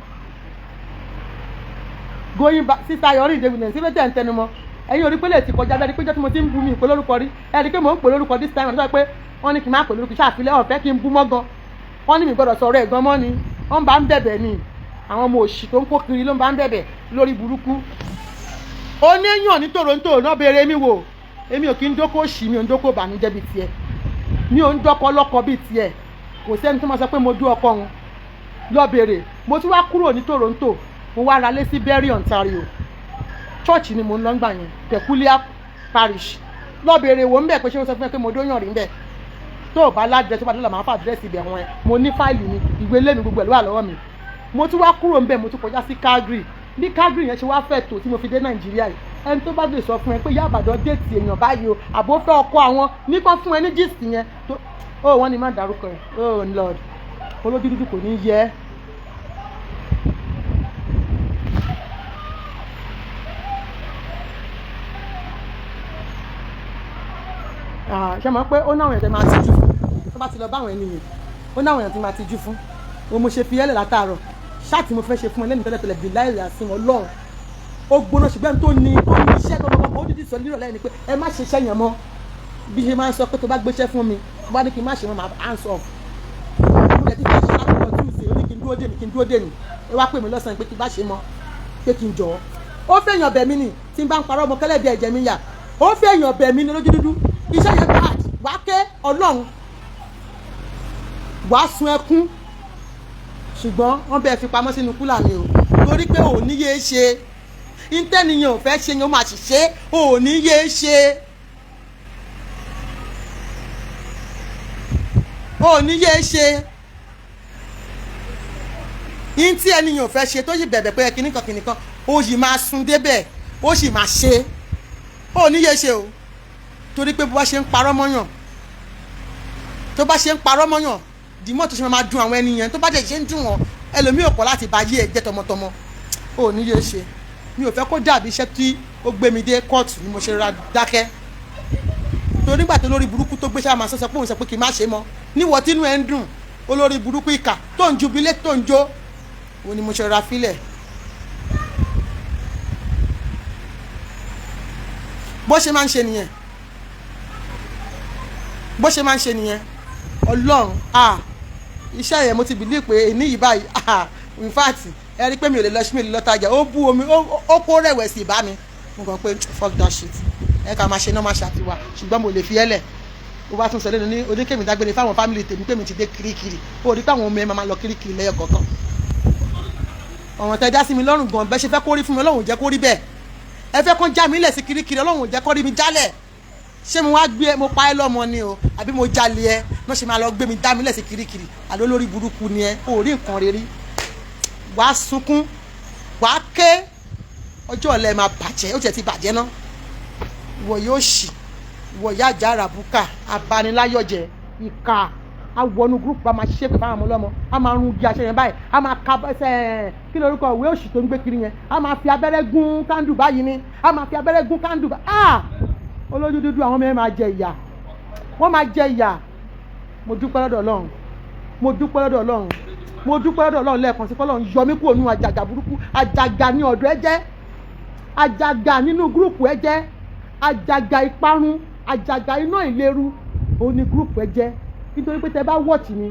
going back sísá yọrí ìdè wìnẹ̀ síbẹ̀ tẹ̀ ń tẹnu mọ́ ẹ̀yin orí pélé ti kọjá bẹ́ẹ̀ ni pé jẹ́ tí mo ti ń bu mi ìpè lórúkọ rí ẹ̀rí pé mò ń pè lórúkọ this time ọ̀dọ́ pé wọ́n ní kí n má pè lórúkọ ṣáàfilẹ̀ ọ̀fẹ́ kí n bú mọ́ gan wọ́n ní mi gbọ́dọ̀ sọ̀rọ̀ ẹ̀gbọ́n mọ́ ni wọ́n bá ń bẹ̀bẹ̀ ni àwọn ọmọ òṣì tó ń kó kiri ló ń bá ń bẹ̀bẹ̀ lórí burúkú oníyàn ní Toronto náà béèrè mi wò èmi ò kí ń dókó òṣì mi ò ń dókó bànújẹ́ bíi tiẹ̀ mi ò ń dọ́kọ lọ́kọ bíi tiẹ̀ kò sẹ́ni tó máa sọ pé mo dú ọkọ wọn lọ béèrè mo ti wá kúrò ní Toronto mo wá ra lé sí Barrie Ontario church ni mo ń lọ ń gbà yẹn peculiar parish lọ béèrè wò ń bẹ̀ pé ṣé o sọ fún mi pé mo dóyàn rí ń bẹ̀ tó o bá ládìrẹ́ tó bá dọ́là máa fà àdírẹ́sì ibẹ̀ wọn ẹ mo ní fáìlì mi ìwé ilé mi gbogbo ẹ̀ ló wà lọ́wọ́ mi mo ti wá kúrò ń bẹ̀ mo ti kọjá sí Calgary bí Calgary yẹn ṣe wá fẹ́ tó tí mo fi dé Nàìjíríà yìí ẹni tó bá lè sọ fún ẹ pé Ìyá Ìbàdàn déètì èèyàn báyìí o àbó fẹ́ ọkọ àwọn nípa fún ẹ ní gist yẹn tó ó wọ́n ní má dárúkọ ẹ̀ oh Lord olójú dúdú kò ní yẹ ṣe mọ̀ pé ó náwọn èèyàn tẹ máa tijú fún tó bá ti lọ báwọn ènìyàn ó náwọn èèyàn tẹ máa tijú fún o mo ṣe fi ẹlẹ̀ látàárọ̀ ṣáàtì mo fẹ́ ṣe fún ẹ lẹ́nu tẹ́lẹ̀tẹ́lẹ̀ bí láì rà sí wọn lọ́rùn ó gbóná ṣùgbọ́n tó ní iṣẹ́ tó lọ́kọ́ ó dídí sọ nírọ̀ lẹ́yìn ni pé ẹ má ṣe iṣẹ́ yẹn mọ́ bí ṣe máa ń sọ pé tó bá gbéṣẹ́ fún mi tó bá ní kí n má ṣe mọ́ máa hands off mo lè ti fẹ́ ṣe lápapọ̀ Tuesday ó ní kí n dúró dè mí ẹ wá pè mí lọ́sàn-án pé kí n bá ṣe mọ́ pé kí n jọ ó fẹ́ èèyàn bẹ̀ mí nì tí n bá ń parọ́ ọmọ kẹ́lẹ́ bí ẹ̀jẹ̀ mi yà ó fẹ́ èèyàn bẹ̀ mí ní lójú dúdú iṣẹ́ yẹn bad wá ké Ọlọ́run wá sun ẹkún ṣùgbọ́n wọ́n bẹ́ẹ̀ fi pamọ́ sínú kúlà mi o torí pé ò ní yéé ṣe ìtẹ́niyàn ò fẹ́ ṣe yẹn ó máa sì ṣe ò ní yéé ṣe ò ní yéé ṣe yín tí ẹniyàn ò fẹ́ ṣe tó yìí bẹ̀bẹ̀ pé kìnnìkan ó yìí máa sun débẹ̀ ó sì máa ṣe ò ní yéé ṣe o torí pé bó bá ṣe ń parọ́ mọ́yàn tó bá ṣe ń parọ́ mọ́yàn dìmọ́ tó ṣe máa dùn àwọn ènìyàn tó bá dẹ̀ ṣe ń dùn wọn ẹlòmíì ò kọ̀ láti bá yé ẹ jẹ́ tọmọtọmọ ò ní yé ṣe mi ò fẹ́ kó dàbí iṣẹ́ tí ó gbé mi dé kóòtù ni mo ṣe ra dákẹ́ torí nígbà tó lórí burúkú tó gbéṣẹ́ àmọ́ sọ pé òun sọ pé kì í má ṣe mọ́ níwọ̀ tínú ẹ̀ ń dùn olórí burúkú ìkà tó ń jubilé tó ń jó òun ni mo ṣe ra fílẹ̀ bó ṣe máa ń ṣe nìyẹn bó ṣe máa ń ṣe nìyẹn Ọlọ́run iṣẹ́ yẹn mo ti bìlí pé èní yìí báyìí in fact ẹ rí pé mi ò lè lọ sí mi ò lè lọ tajà ó bú omi ó kó rẹ̀wẹ̀sì ìbá mi mo kàn pé fuck that shit ẹ ká máa ṣe náà máa ṣàtiwà ṣùgbọ́n mo lè fi ẹlẹ̀ ó bá tún sọ lẹ́nu ní oníkèmí dágbére fáwọn fámìlì tèmi pé mi ti dé kirikiri ó rí pé àwọn ọmọ ẹ máa lọ kirikiri lẹ́yọ kọ̀ọ̀kan ọ̀ràn tẹ já sí mi lọ́rùn gan bẹ́ẹ̀ ṣe fẹ́ kó rí fún mi Ọlọ́run jẹ́ kó rí bẹ́ẹ̀ ẹ fẹ́ kó já mi lẹ̀ sí kirikiri Ọlọ́run jẹ́ kó rí mi jálẹ̀ ṣé mo wá gbé mo pa ẹ́ lọ́mọ ni o àbí mo jalè ẹ náà ṣe máa lọ gbé mi dá mi lẹ̀ sí kirikiri àlọ́ lórí burúkú ni ẹ ò rí nǹkan rere wàá sunkún wàá ké ọjọ́ ọ̀la ẹ máa bàjẹ́ ó jẹ́ ti bàjẹ́ náà ìwọ yóò ṣì ìwọ ìyá àjà àràbùkà abaniláyọ̀jẹ̀ ìka awọnú gúrúùpù a máa ṣépè fáwọn ọmọ ọlọ́mọ a máa rún igi aṣọ yẹn báyìí a máa ka ẹsẹ̀ kí lórúkọ ìwé òṣì tó ń gbé kiri yẹn a máa fi abẹ́rẹ́ gún kándù báyìí ni a máa fi abẹ́rẹ́ gún kándù báyìí olójú dúdú àwọn ọmọ yẹn máa jẹ ìyà wọ́n máa jẹ ìyà mo dúpẹ́ lọ́dọ̀ Ọlọ́run mo dúpẹ́ lọ́dọ̀ Ọlọ́run lẹ́ẹ̀kan sí kọ́lọ́run yọ mí kúrò nínú àjàgà burúkú. Àjàgà ní ọ̀dọ̀ ẹ jẹ́, àjàgà nínú gúrùpù ẹ jẹ́, àjàgà ìparun, àjàgà iná ìléru òun ni gúrùpù ẹ jẹ́. Nítorí pé tẹ bá wọ̀tì mi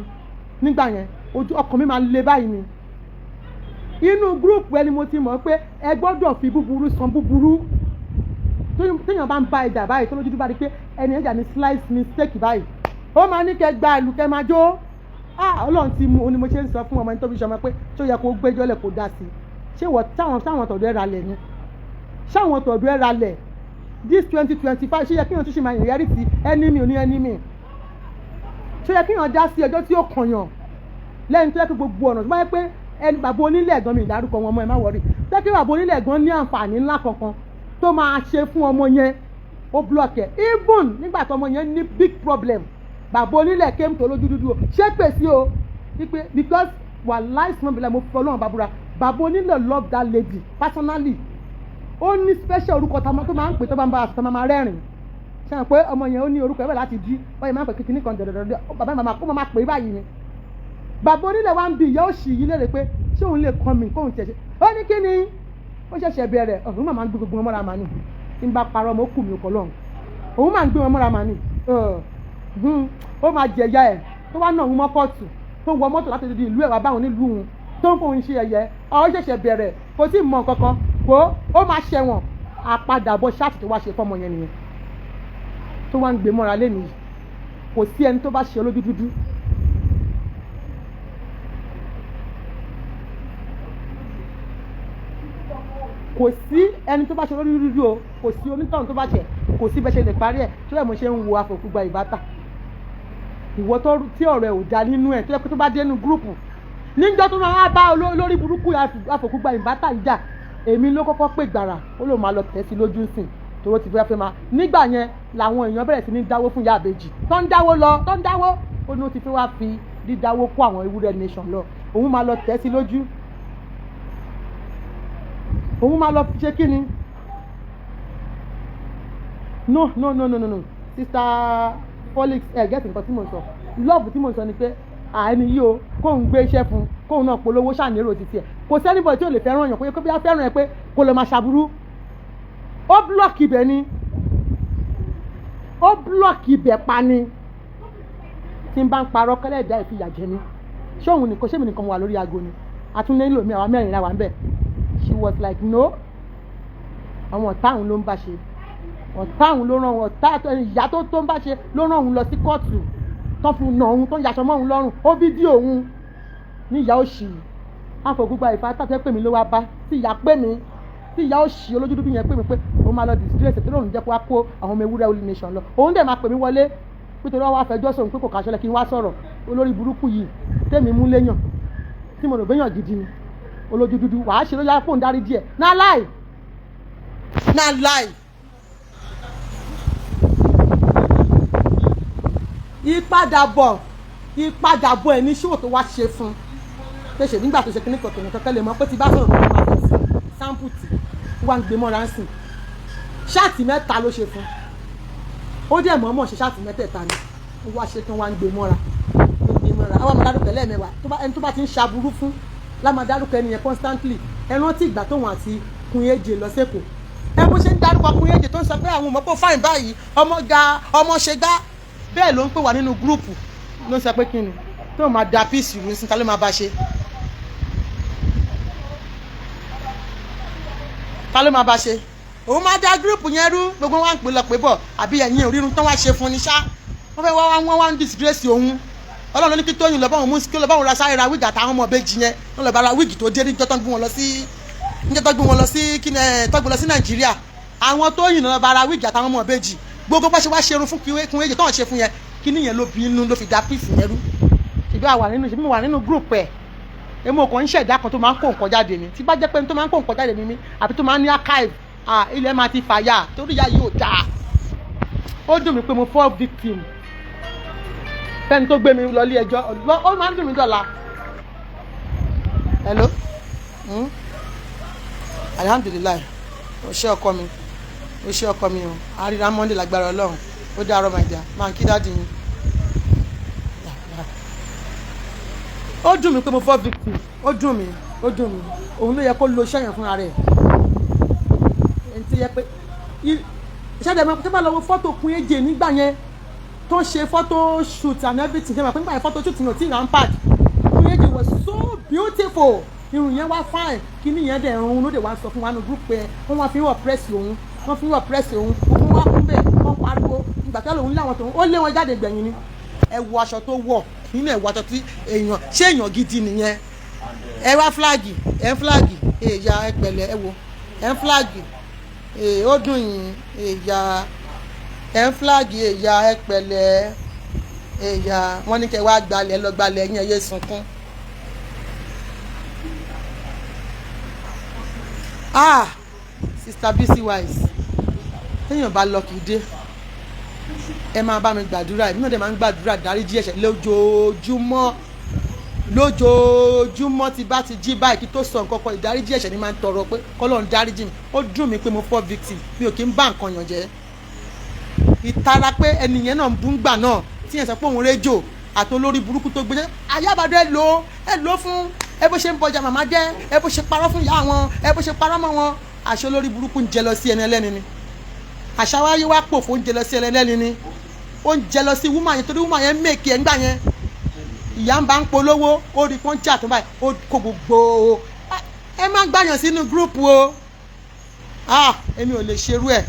nígbà yẹn ojú ọkàn mi máa le báyìí ni. Inú gúrùpù ẹ ni mo ti mọ̀ pé ẹ gbọ́dọ̀ fi búburú san búburú. Téèyàn bá ń bá ẹja báyìí tó lójú dúdú bá rí pé ẹni ẹja ní slice mistake báyìí ó máa ní kẹ gba ìlú kẹ máa jó. Ọlọ́run ti mú ni mo ṣe ń sọ fún ọmọ ẹni tó fi ṣọmọ pé tó yẹ kó gbẹ́jọ́ lẹ̀ kó dá sí i. Ṣé wọ́n táwọn tọ̀dọ̀ ẹ̀ ra lẹ̀ ni? Ṣáwọn tọ̀dọ̀ ẹ̀ ra lẹ̀ this 2025 ṣé yẹ kí wọ́n tún ṣe máa yẹ̀yẹ́rì sí enemy ò ní enemy? Ṣé yẹ kí wọ́n dá sí ẹjọ́ tí ó kànyàn lẹ́yìn tó yẹ kí gbogbo ọ̀nà tó bá yẹ pé ẹni bàbá onílẹ̀ gan mi ìdárúkọ wọn ọmọ ẹ má wọrí tó yẹ kí bàbá onílẹ̀ gan ní àǹfààní ńlá kankan tó máa ṣe fún ọmọ yẹn ó block ẹ̀ even nígbà tó ọmọ yẹn ní big problem bàbá onílẹ̀ came tó lójú dúdú o ṣé pèsè o because wàláì sinmi bìlẹ̀ mo fi Ọlọ́run bàbúrà bàbá onílẹ̀ love that lady personally ó ní special orúkọ tó máa ń pè tó bá ń bá aṣọ tó máa rẹ́rìn ṣe hàn pé ọmọ yẹn ó ní orúkọ ẹ̀bẹ̀ láti dí wọ́n yẹn máa ń pè kíkiní kan dẹ̀dẹ̀dẹ̀ bàbá mi kó máa pè é báyìí ni bàbá onílẹ̀ wa ń bi ìyá òṣì yìí lérè pé ṣé òun lè kọ́ mi kóun ṣẹ̀ṣẹ̀ ó ní kí ni ó ṣẹ̀ṣẹ̀ bẹ̀rẹ̀ òun máa ń gbé gbogbo wọn mọ́ra màá nì tí ń bá parọ́ ọmọ ó kù mí ò kọ́ lọ́hùn òun máa ń gbé wọn mọ́ra màá nì ó máa jẹ̀yà ẹ̀ tó wá náà ń mọ́ kóòtù tó ń wọ mọ́tò láti di ìlú ẹ̀ wá báwọn nílùú òun tó ń fòun ṣe ẹ̀yẹ ó ṣẹ̀ṣẹ̀ bẹ̀rẹ̀ kò tí ì mọ kankan kó ó máa ṣẹ̀wọ̀n àpadàbọ̀ ṣáàtì tó wá ṣe fọ́mọ yẹn nìyẹn tó wá ń gbé mọ́ra lé nìyí kò sí ẹni tó bá ṣe olójú dúdú kò sí ẹni tó bá ṣe olójú dúdú o kò sí onítọ̀hún tó bá ṣe kò sí bẹ́ẹ̀ ṣe lè parí ẹ̀ tó yẹ mo ṣe ń wo Afọ̀kúgba Ìbátà ìwọ tí ọ̀rẹ́ ò dá nínú ẹ̀ tó yẹ pé tó bá dénú gúrùpù níjọ́ tó máa bá olórí burúkú Afọ̀kúgba Ìbátà ìjà èmi ló kọ́kọ́ pè gbàrà ó lò máa lọ tẹ̀ sí lójú sìn tó ti fẹ́ máa nígbà yẹn làwọn èèyàn bẹ̀rẹ̀ sí ní dáwó fún Ìyá Ìbejì tó ń dáwó ó ní ó ti fẹ́ wá fi dídáwó kó àwọn ewúrẹ́ nation lọ òun máa lọ tẹ̀ sí lójú òun máa lọ ṣe kí ni no sister Felix gẹ́tì nǹkan tí mo sọ love tí mo sọ ni pé ẹni yìí o kóun gbé iṣẹ́ fún kóun náà polówó ṣàníro títí ẹ̀ kò sẹ́ni bọ̀ tí ò lè fẹ́ràn yàn pé bí a fẹ́ràn ẹ pé kò lè máa ṣàbúrú ó blọ́ọ̀kì ibẹ̀ ni ó blọ́ọ̀kì ibẹ̀ pa ni tí n bá ń parọ́ kẹ́lẹ́ ìdá ìfìyà jẹ ni ṣé òun nìkan ṣé mi nìkan wà lórí aago ni àtúndé nílò mi àwọn mẹ́rin la wà ń bẹ̀ she was like no àwọn ọ̀tá òun ló ń bá ṣe ọ̀tá òun ló ràn ọ̀tá ìyá tó ń bá ṣe ló ràn òun lọ sí kóòtù tó fi nà òun tó ń yaṣọ mọ́ òun lọ́rùn ó fídíò òun ní ìyá òṣì Afọ̀kúgba Ìbátà tẹ́ pè mí ló wá bá tí ìyá pè mí tí ìyá òṣì olójú dúdú yẹn pè mí pé òun máa lọ disgrace tó lóun jẹ́ kó wá kó àwọn ọmọ ewúrẹ́ Holy Nation lọ òun dẹ̀ máa pè mí wọlé nítorí wọ́n wá fẹjọ́ sóun pé kò kàṣọlẹ̀ kí n wá sọ̀rọ̀ olórí burúkú yìí tẹ́mi mú léyàn tí mo rò béèyàn gidi ni olójú dúdú wàá ṣe ló yá fóun dárí díẹ̀ náà láì ìpadàbọ̀ ẹ̀ ní ṣòwò tó wá ṣe fún un ṣe nígbà tó ṣe kíní kọ̀tọ̀ nìkan kẹ́lẹ̀ mọ́ pé ti bá sọ̀rọ̀ kó máa fi sí sáǹpù tí wọ́n ń gbé mọ́ra ń sìn ṣáàtì mẹ́ta ló ṣe fún ó dẹ̀ mọ́mọ́ ṣe ṣáàtì mẹ́tẹ̀ẹ̀ta ni ó wá ṣe tán wá ń gbé mọ́ra àwọn ọmọ dárúkọ lẹ́ẹ̀mẹ́wàá ẹni tó bá ti ń ṣaburú fún láma dárúkọ ẹni yẹn constantly ẹ rántí ìgbà tóun àti Kúnyéjì lọ sẹ́kọ̀ọ́ ẹ bó ṣe ń dárúkọ Kúnyéjì tó ń sọ pé àwọn ọmọ pọ̀ fáìn báyìí ọmọ ga ọmọ ṣe gbá bẹ́ẹ̀ ló ń pè wá nínú gúrùpù ló ń sọ pé kí ni tó máa da píìsì ìlú sí ká ló máa bá ṣe òun máa dá gúrùpù yẹn rú gbogbo wa ń pè lọ pé bọ̀ àbí ẹ̀yìn òrírun tán wá ṣe fún ni ṣá wọ́n fẹ́ wá ń disgrace òun Ọlọ́run ló ní kí Tóyìn lọ báwọn mú kí lọ báwọn ra sáré ra wíìgì àtàwọn ọmọ ìbejì yẹn wọ́n lọ bá ra wíìgì tó dé níjọ́ tó gbé wọn lọ sí kí ni tọ́gbé lọ sí Nàìjíríà àwọn Tóyìn lọ bá ra wíìgì àtàwọn ọmọ ìbejì gbogbo bá ṣe wá ṣerun fún Kúnyéjì tó ń ṣe fún yẹn kí nìyẹn ló bí inú ló fi dá píìsì yẹn rú ṣèbí mo wà nínú gúrùpù ẹ̀ èmi ò kàn ń ṣẹ̀dá kan tó máa ń kó nǹkan jáde ni tí bá jẹ́ pé tó máa ń kó nǹkan jáde ni àbí tó máa ń ní archive ilẹ̀ máa ti fàyà torí ìyá yóò dáa ó dùn mí pé mo fall victim fẹ́ni tó gbé mi lọ ilé ẹjọ́ ó máa ń dùn mí dọ̀la hello alhamdulilayi o ṣé ọkọ mi o àríra Monday lágbára Ọlọ́run ó dá ọ̀rọ̀ màjà máa ń kí dáàdì yín ó dùn mí pé mo fọ́ victim ó dùn mí òun ló yẹ kó lo iṣẹ́ yẹn fúnra rẹ̀ ẹni tí yẹ pé ìṣẹ́dẹ̀ máa tó bá lọ wo fọ́tò kun èjè nígbà yẹn tó ṣe photo shoot and everything ṣe máa pé nígbà yẹn photo shoot náà tí rampart kun èjè was so beautiful irun yẹn wá fine kíní yẹn dẹ̀ rún ló dé wá sọ fún wa ní group pé wọ́n wá fi wọ̀ press òun òun wá kún bẹ́ẹ̀ wọ́n pariwo ìgbà tó lòun láwọn tó ó lé wọn jáde gbẹ̀yìn ni ẹ wo aṣọ tó wọ̀ nínú ẹ̀ wo aṣọ tí èèyàn ṣé èèyàn gidi nìyẹn ẹ wá flagi èèyà ẹ pẹ̀lẹ́ ẹ wo ẹ flagi ó dùn yín èèyà ẹ flagi èèyà ẹ pẹ̀lẹ́ èèyà wọ́n ní kẹ́ wá gbalẹ̀ lọ gbalẹ̀ yín ẹ yé sunkún. Sister BC Wise téèyàn bá lọ kì í dé ẹ máa bá mi gbàdúrà èmi náà dẹ̀ máa ń gbàdúrà dáríjì ẹ̀ṣẹ̀ lójoojúmọ́ tí bá ti jí báyìí kí tó sọ nǹkan kan ìdáríjì ẹ̀ṣẹ̀ ni máa ń tọrọ pé kọ́lọ́run dáríjì mi ó dùn mí pé mo fọ́ victim mi ò kí ń bá nǹkan yàn jẹ́ ìtara pé ẹnìyẹn náà ń bú ńgbà náà tí yẹn sọ pé òun rédíò àti olórí burúkú tó gbé ayábàdé ẹ lò fún ẹ bó ṣe ń bọjà màmá jẹ́ ẹ bó ṣe parọ́ fún ìyá wọn ẹ bó ṣe parọ́ mọ́ wọn àṣẹ olórí burúkú ń jẹ lọ sí ẹni ẹlẹ́ni ni àṣà wáyé wá pòfò ń jẹ lọ sí ẹni ẹlẹ́ni ni ó ń jẹ lọ sí wúmà yẹn torí wúmà yẹn mèkì ẹ̀ ńgbà yẹn ìyá ń bá ń polówó ó rí pọ́ńchì àtúnbáyé ó kó gbogbo ẹ má gbàyàn sínú gúrúùpù o èmi ò lè ṣerú ẹ̀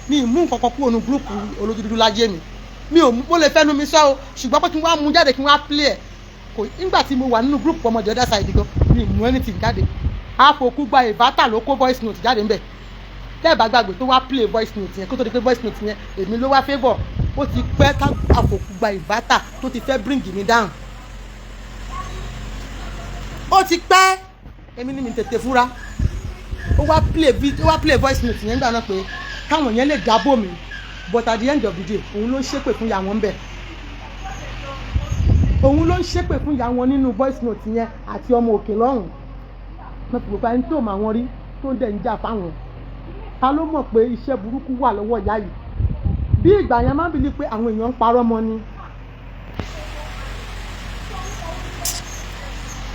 mi ì mú nǹkan kan kúrò ní gúrúùpù olójúdúdú láyé mi ò mo lè fẹ́nu mi sọ o ṣùgbọ́n pé kí n wá mú jáde kí n wá play ẹ̀ kò nígbà tí mo wà nínú gúrúùpù ọmọdé ọ̀dà side gan mi ì mú anything jáde àfòkú gba ìbátà ló kó voice note jáde ńbẹ̀ tẹ́ẹ̀bá gbàgbé tó wá play voice note yẹn kó tó di pé voice note yẹn èmi ló wá favour ó ti pẹ́ ká àfòkú gba ìbátà tó ti fẹ́ bring me down ó ti pẹ́ èmi ni mi tètè fúra ó wá play voice note yẹn gbà náà pé káwọn yẹn lè dábò mi but at the end of the day òun ló ń ṣépè fún ìyá wọn ń bẹ̀ òun ló ń ṣépè fún ìyá wọn nínú voice note yẹn àti ọmọ òkè lọ́rùn mo fi gbogbo ẹni tó mà wọn rí tó ń dẹ̀ ń jà fáwọn ta ló mọ̀ pé iṣẹ́ burúkú wà lọ́wọ́ ìyá yìí bí ìgbà yẹn máa ń bìlí pé àwọn èèyàn ń parọ́ mọ́ ni.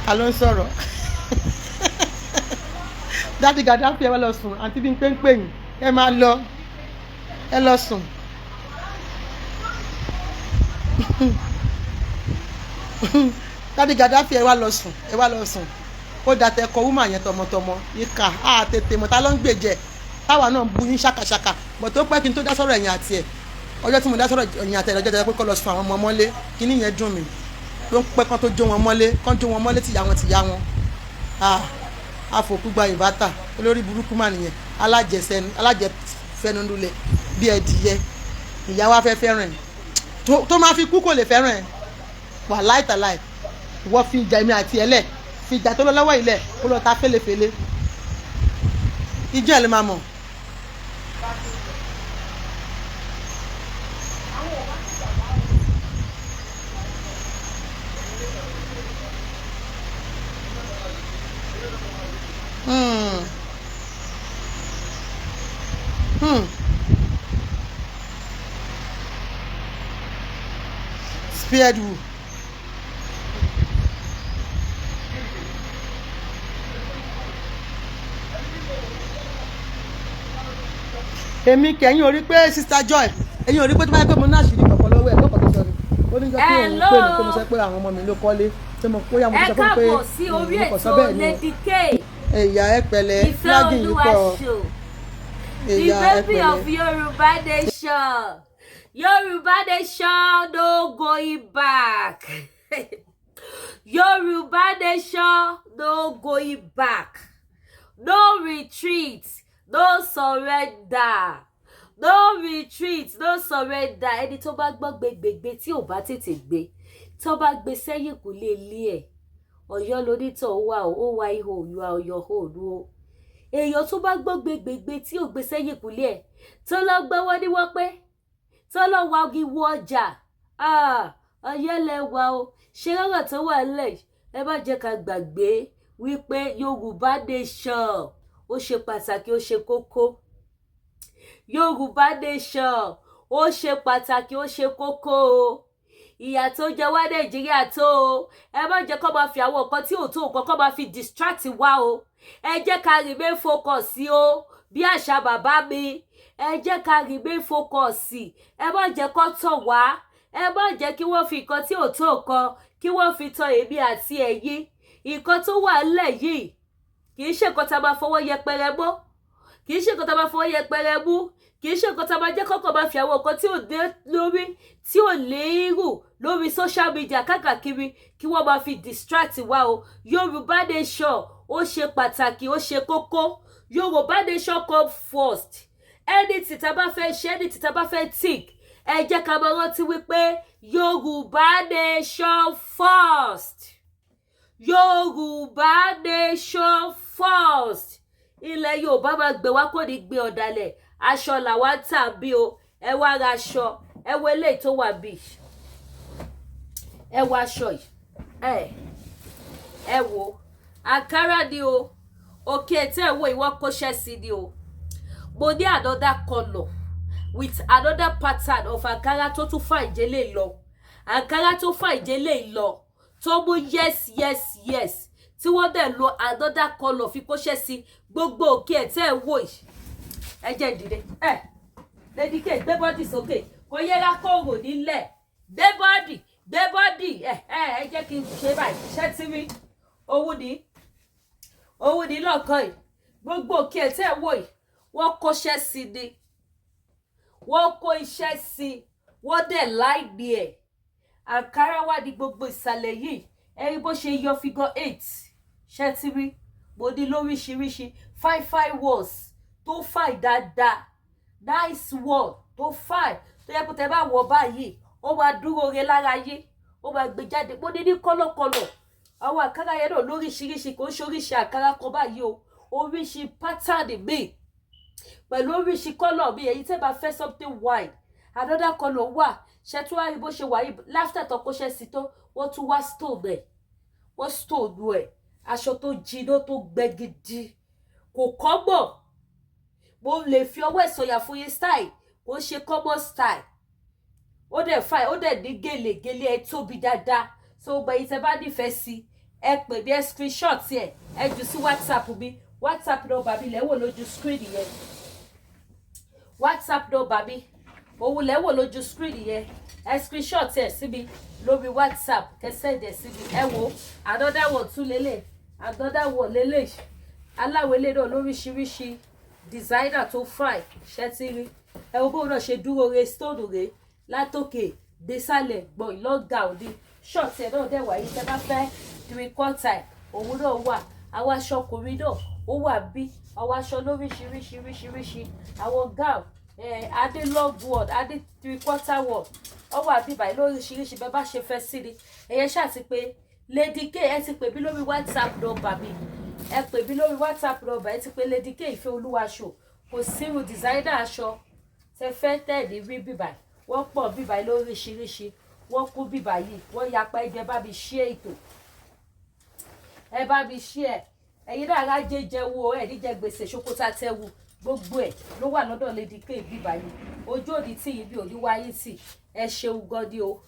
ta ló ń sọ̀rọ̀ dáàdì Gàdáfì ẹ wá lọ sùn àǹtí bí n pé ń pè yín ẹ máa lọ ẹ lọ sùn. dáàdì Gàdáfì ẹ wá lọ sùn ó da tẹ kọ wúmà yẹn tọmọtọmọ ìkà á tètè mọ ta ló ń gbèjẹ táwa náà bu yín ṣàkàṣàkà bọ̀ tó pẹ́ kí n tó dá sọ̀rọ̀ ẹ̀yìn àti ẹ̀ ọjọ́ tí mo dá sọ̀rọ̀ ẹ̀yìn àti ẹ̀ lọ́jọ́ tẹ́lẹ̀ pé kọ́ lọ sùn àwọn ọmọ mọ́lé kíní yẹn dùn mí ló ń pẹ́ kán tó jó wọn mọ́lé tìyá wọn àfòkú gba ìbátà olórí burúkú mà nìyẹn alájẹfẹnulẹ̀ bí ẹdìyẹ ìyá wa fẹ́ fẹ́ràn ẹ̀ tó máa fi kú kò lè fẹ́ràn ẹ̀ wà láìtàláì wọ́n fi ìjà èmi àti ẹlẹ́ fi ìjà tó lọ lọ́wọ́ ilẹ̀ kó lọ ta fẹ́lẹ́fẹ́lẹ́ ìjọ ẹ̀ lè máa mọ̀. Spared who? Èmi kẹ́yìn orí pé Sister Joy ẹ̀yin orí pé tó bá yẹ pé mo náà ṣì ní kọ̀ọ̀kan lọ́wọ́ ẹ̀ lọ́kọ̀ tó sọ ni ó ní jọ pé òun pè mí pé mo sọ pé àwọn ọmọ mi ló kọ́lé tí mo kó yà mo sọ pé mo sọ bẹ́ẹ̀ ni ẹ̀yà ẹ pẹ̀lẹ́ flagging yìí pọ̀ ẹ̀yà ẹ pẹ̀lẹ́. Yoruba nation no going back. Yoruba nation no going back. No retreat, no surrender. No retreat, no surrender. Ẹni tó bá gbọ́ gbẹgbẹgbẹ tí ò bá tètè gbé, tó bá gbé sẹ́yìn kò lè lé ẹ̀. Ọ̀yọ́ lonítọ̀ wà ó wá ihò olúwa Ọ̀yọ́ òòlù o. Èèyàn tó bá gbọ́ gbẹgbẹgbẹ tí ò gbé sẹ́yìn kò lé ẹ̀. Tó lọ gbọ́wọ́ ní wọ́n pé tọ́lọ́ wa igi wọ ọjà ọyẹ́lẹ̀ wa o ṣe rọ́rọ̀ tó wà lẹ̀ ẹ má jẹ́ ká gbàgbé wípé Yorùbá nation ó ṣe pàtàkì ó ṣe kókó Yorùbá nation ó ṣe pàtàkì ó ṣe kókó o ìyà tó jẹ wá Nàìjíríà tó o ẹ má jẹ́ kó máa fi àwọn nǹkan tí ò tó nǹkan kó máa fi distract wá o ẹ jẹ́ ká remain focus sí o bí àṣà bàbá mi ẹ jẹ́ ká remain focus sí ẹ má jẹ́ kó tàn wá ẹ má jẹ́ kí wọ́n fi nǹkan tí ò tó nǹkan kí wọ́n fi tan èmi àti ẹ̀yin nǹkan tó wà ńlẹ̀ yìí kì í ṣe nǹkan tá a máa fọwọ́ yẹpẹrẹ mọ́ kì í ṣe nǹkan tá a máa fọwọ́ yẹpẹrẹ mú kì í ṣe nǹkan tá a máa jẹ́ kọ́kọ́ máa fi àwọn nǹkan tí ò dé lórí tí ò léèrú lórí social media káàkiri kí wọ́n máa fi distract wa o Yorùbá nation ó ṣe pàtàkì ó ṣe kókó Yorùbá nation come first anything tá a bá fẹ́ ṣe anything tá a bá fẹ́ think ẹ jẹ́ ká máa rántí wípé Yorùbá nation first Yorùbá nation first ilẹ̀ Yorùbá máa gbé wá kò ní gbé ọ̀dàlẹ̀ aṣọ làwa ń tà bí o ẹ wá ra aṣọ ẹ wo eléyìí tó wà bí ẹ wo aṣọ yìí ẹ wo àǹkárá ni o òkè tẹ́ ẹ wo ìwọ kóṣẹ́ sí ni o mo ní another colour with another pattern of àǹkárá tó tún fà ìjẹ́lẹ̀ lọ àǹkárá tó fà ìjẹ́lẹ̀ lọ tó mú yes tí wọ́n dẹ̀ lo another colour fi kóṣẹ́ sí gbogbo òkè tẹ́ ẹ wò yìí ẹ jẹ́ ìdílé Lady K gbé bọ́dì sókè kò yẹra kóòrò nílẹ̀ gbé bọ́dì ẹ jẹ́ kí n ṣe báyìí ṣẹ́ tí rí òun ní lọ́kàn yìí gbogbo òkè tẹ́ ẹ wò yìí wọ́n kóṣẹ́ sí ni wọ́n kó iṣẹ́ sí wọ́n dẹ̀ láìní ẹ̀ àǹkárá wà ní gbogbo ìsàlẹ̀ yìí ẹ̀rí bó ṣe yọ figure 8 ṣẹ́ tí rí mo ní lóríṣiríṣi fine walls tó fine dáadáa nice wall tó fine tó yẹ kó tẹ bá wọ̀ báyìí ó máa dúró re lára yé ó máa gbé jáde mo ní kọ́lọ́kọ́lọ́ àwọn àǹkárá yẹn náà lóríṣiríṣi kò ń ṣoríṣi àǹkárá kan báyìí o oríṣi pattern mi pẹ̀lú oríṣi kọ́lọ̀ mi èyí tẹ́ bá fẹ́ something wide another colour wà ṣètò àrí bó ṣe wà yìí láfítà tó kóṣẹ́ sí tó wọ́n tún wá stone ẹ̀ wọ́n stone ẹ̀ aṣọ tó jiná tó gbẹ gidi kò kọ́mọ̀ mo lè fi ọwọ́ ìsọ̀yà fún yín style kò ṣe common style ó dẹ̀ fine ó dẹ̀ ní gèlè ẹ tóbi dáadáa so gbẹ̀yìn tẹ́ bá nífẹ̀ẹ́ sí ẹ pè mí ẹ screenshot ẹ jù sí WhatsApp mi WhatsApp nọ́mbà mi lẹ́wọ̀ lójú screen yẹn WhatsApp nọ́mbà mi òun lẹ́wọ̀ lójú screen yẹn ẹ screenshot ẹ sí mi lórí WhatsApp kẹsẹ̀ ẹ̀ sí mi ẹ wo another one tún lélẹ̀ another one lélẹ̀ aláwọ̀ ilé náà lóríṣiríṣi designer tó fine ṣẹ́tírí ẹ wo bóun náà ṣe dúró re stone re látòkè désàlẹ̀ gbọ̀n ìlọ́gà òde ṣọ́ọ̀tì ẹ̀ náà dẹ̀ wáyé tẹ́ bá fẹ́ 3/4 òun náà wà àwọn aṣọ ọkùnrin náà ó wà bí àwọn aṣọ lóríṣiríṣi àwọn gown adé long word adé 3/4 word ó wà bí báyìí lóríṣiríṣi bẹ́ẹ̀ bá ṣe fẹ́ sí ni ẹ̀yẹ ṣáà ti pé Lady K ẹ ti pè mí lórí WhatsApp nọ́mbà mi ẹ pè mí lórí WhatsApp nọ́mbà ẹ ti pè Lady K ìfẹ́ olúwa ṣò kò sírù designer aṣọ tẹ fẹ́ tẹ̀lé rí bíbáyìí wọ́n pọ̀ bíbáyìí lóríṣiríṣi wọ́n kú bíbáyìí wọ́n yapa ẹgbẹ́ bá mi ṣí ètò ẹ bá mi ṣí ẹ ẹ̀yin náà rájẹ jẹ́wọ́ ẹ̀ níjẹ́ gbèsè ṣokòtà tẹ́wù gbogbo ẹ̀ ló wà lọ́dọ̀ Lady K bíbáyìí ojú òní tì yín bí òní wáyé tì ẹ ṣeun gan ni o.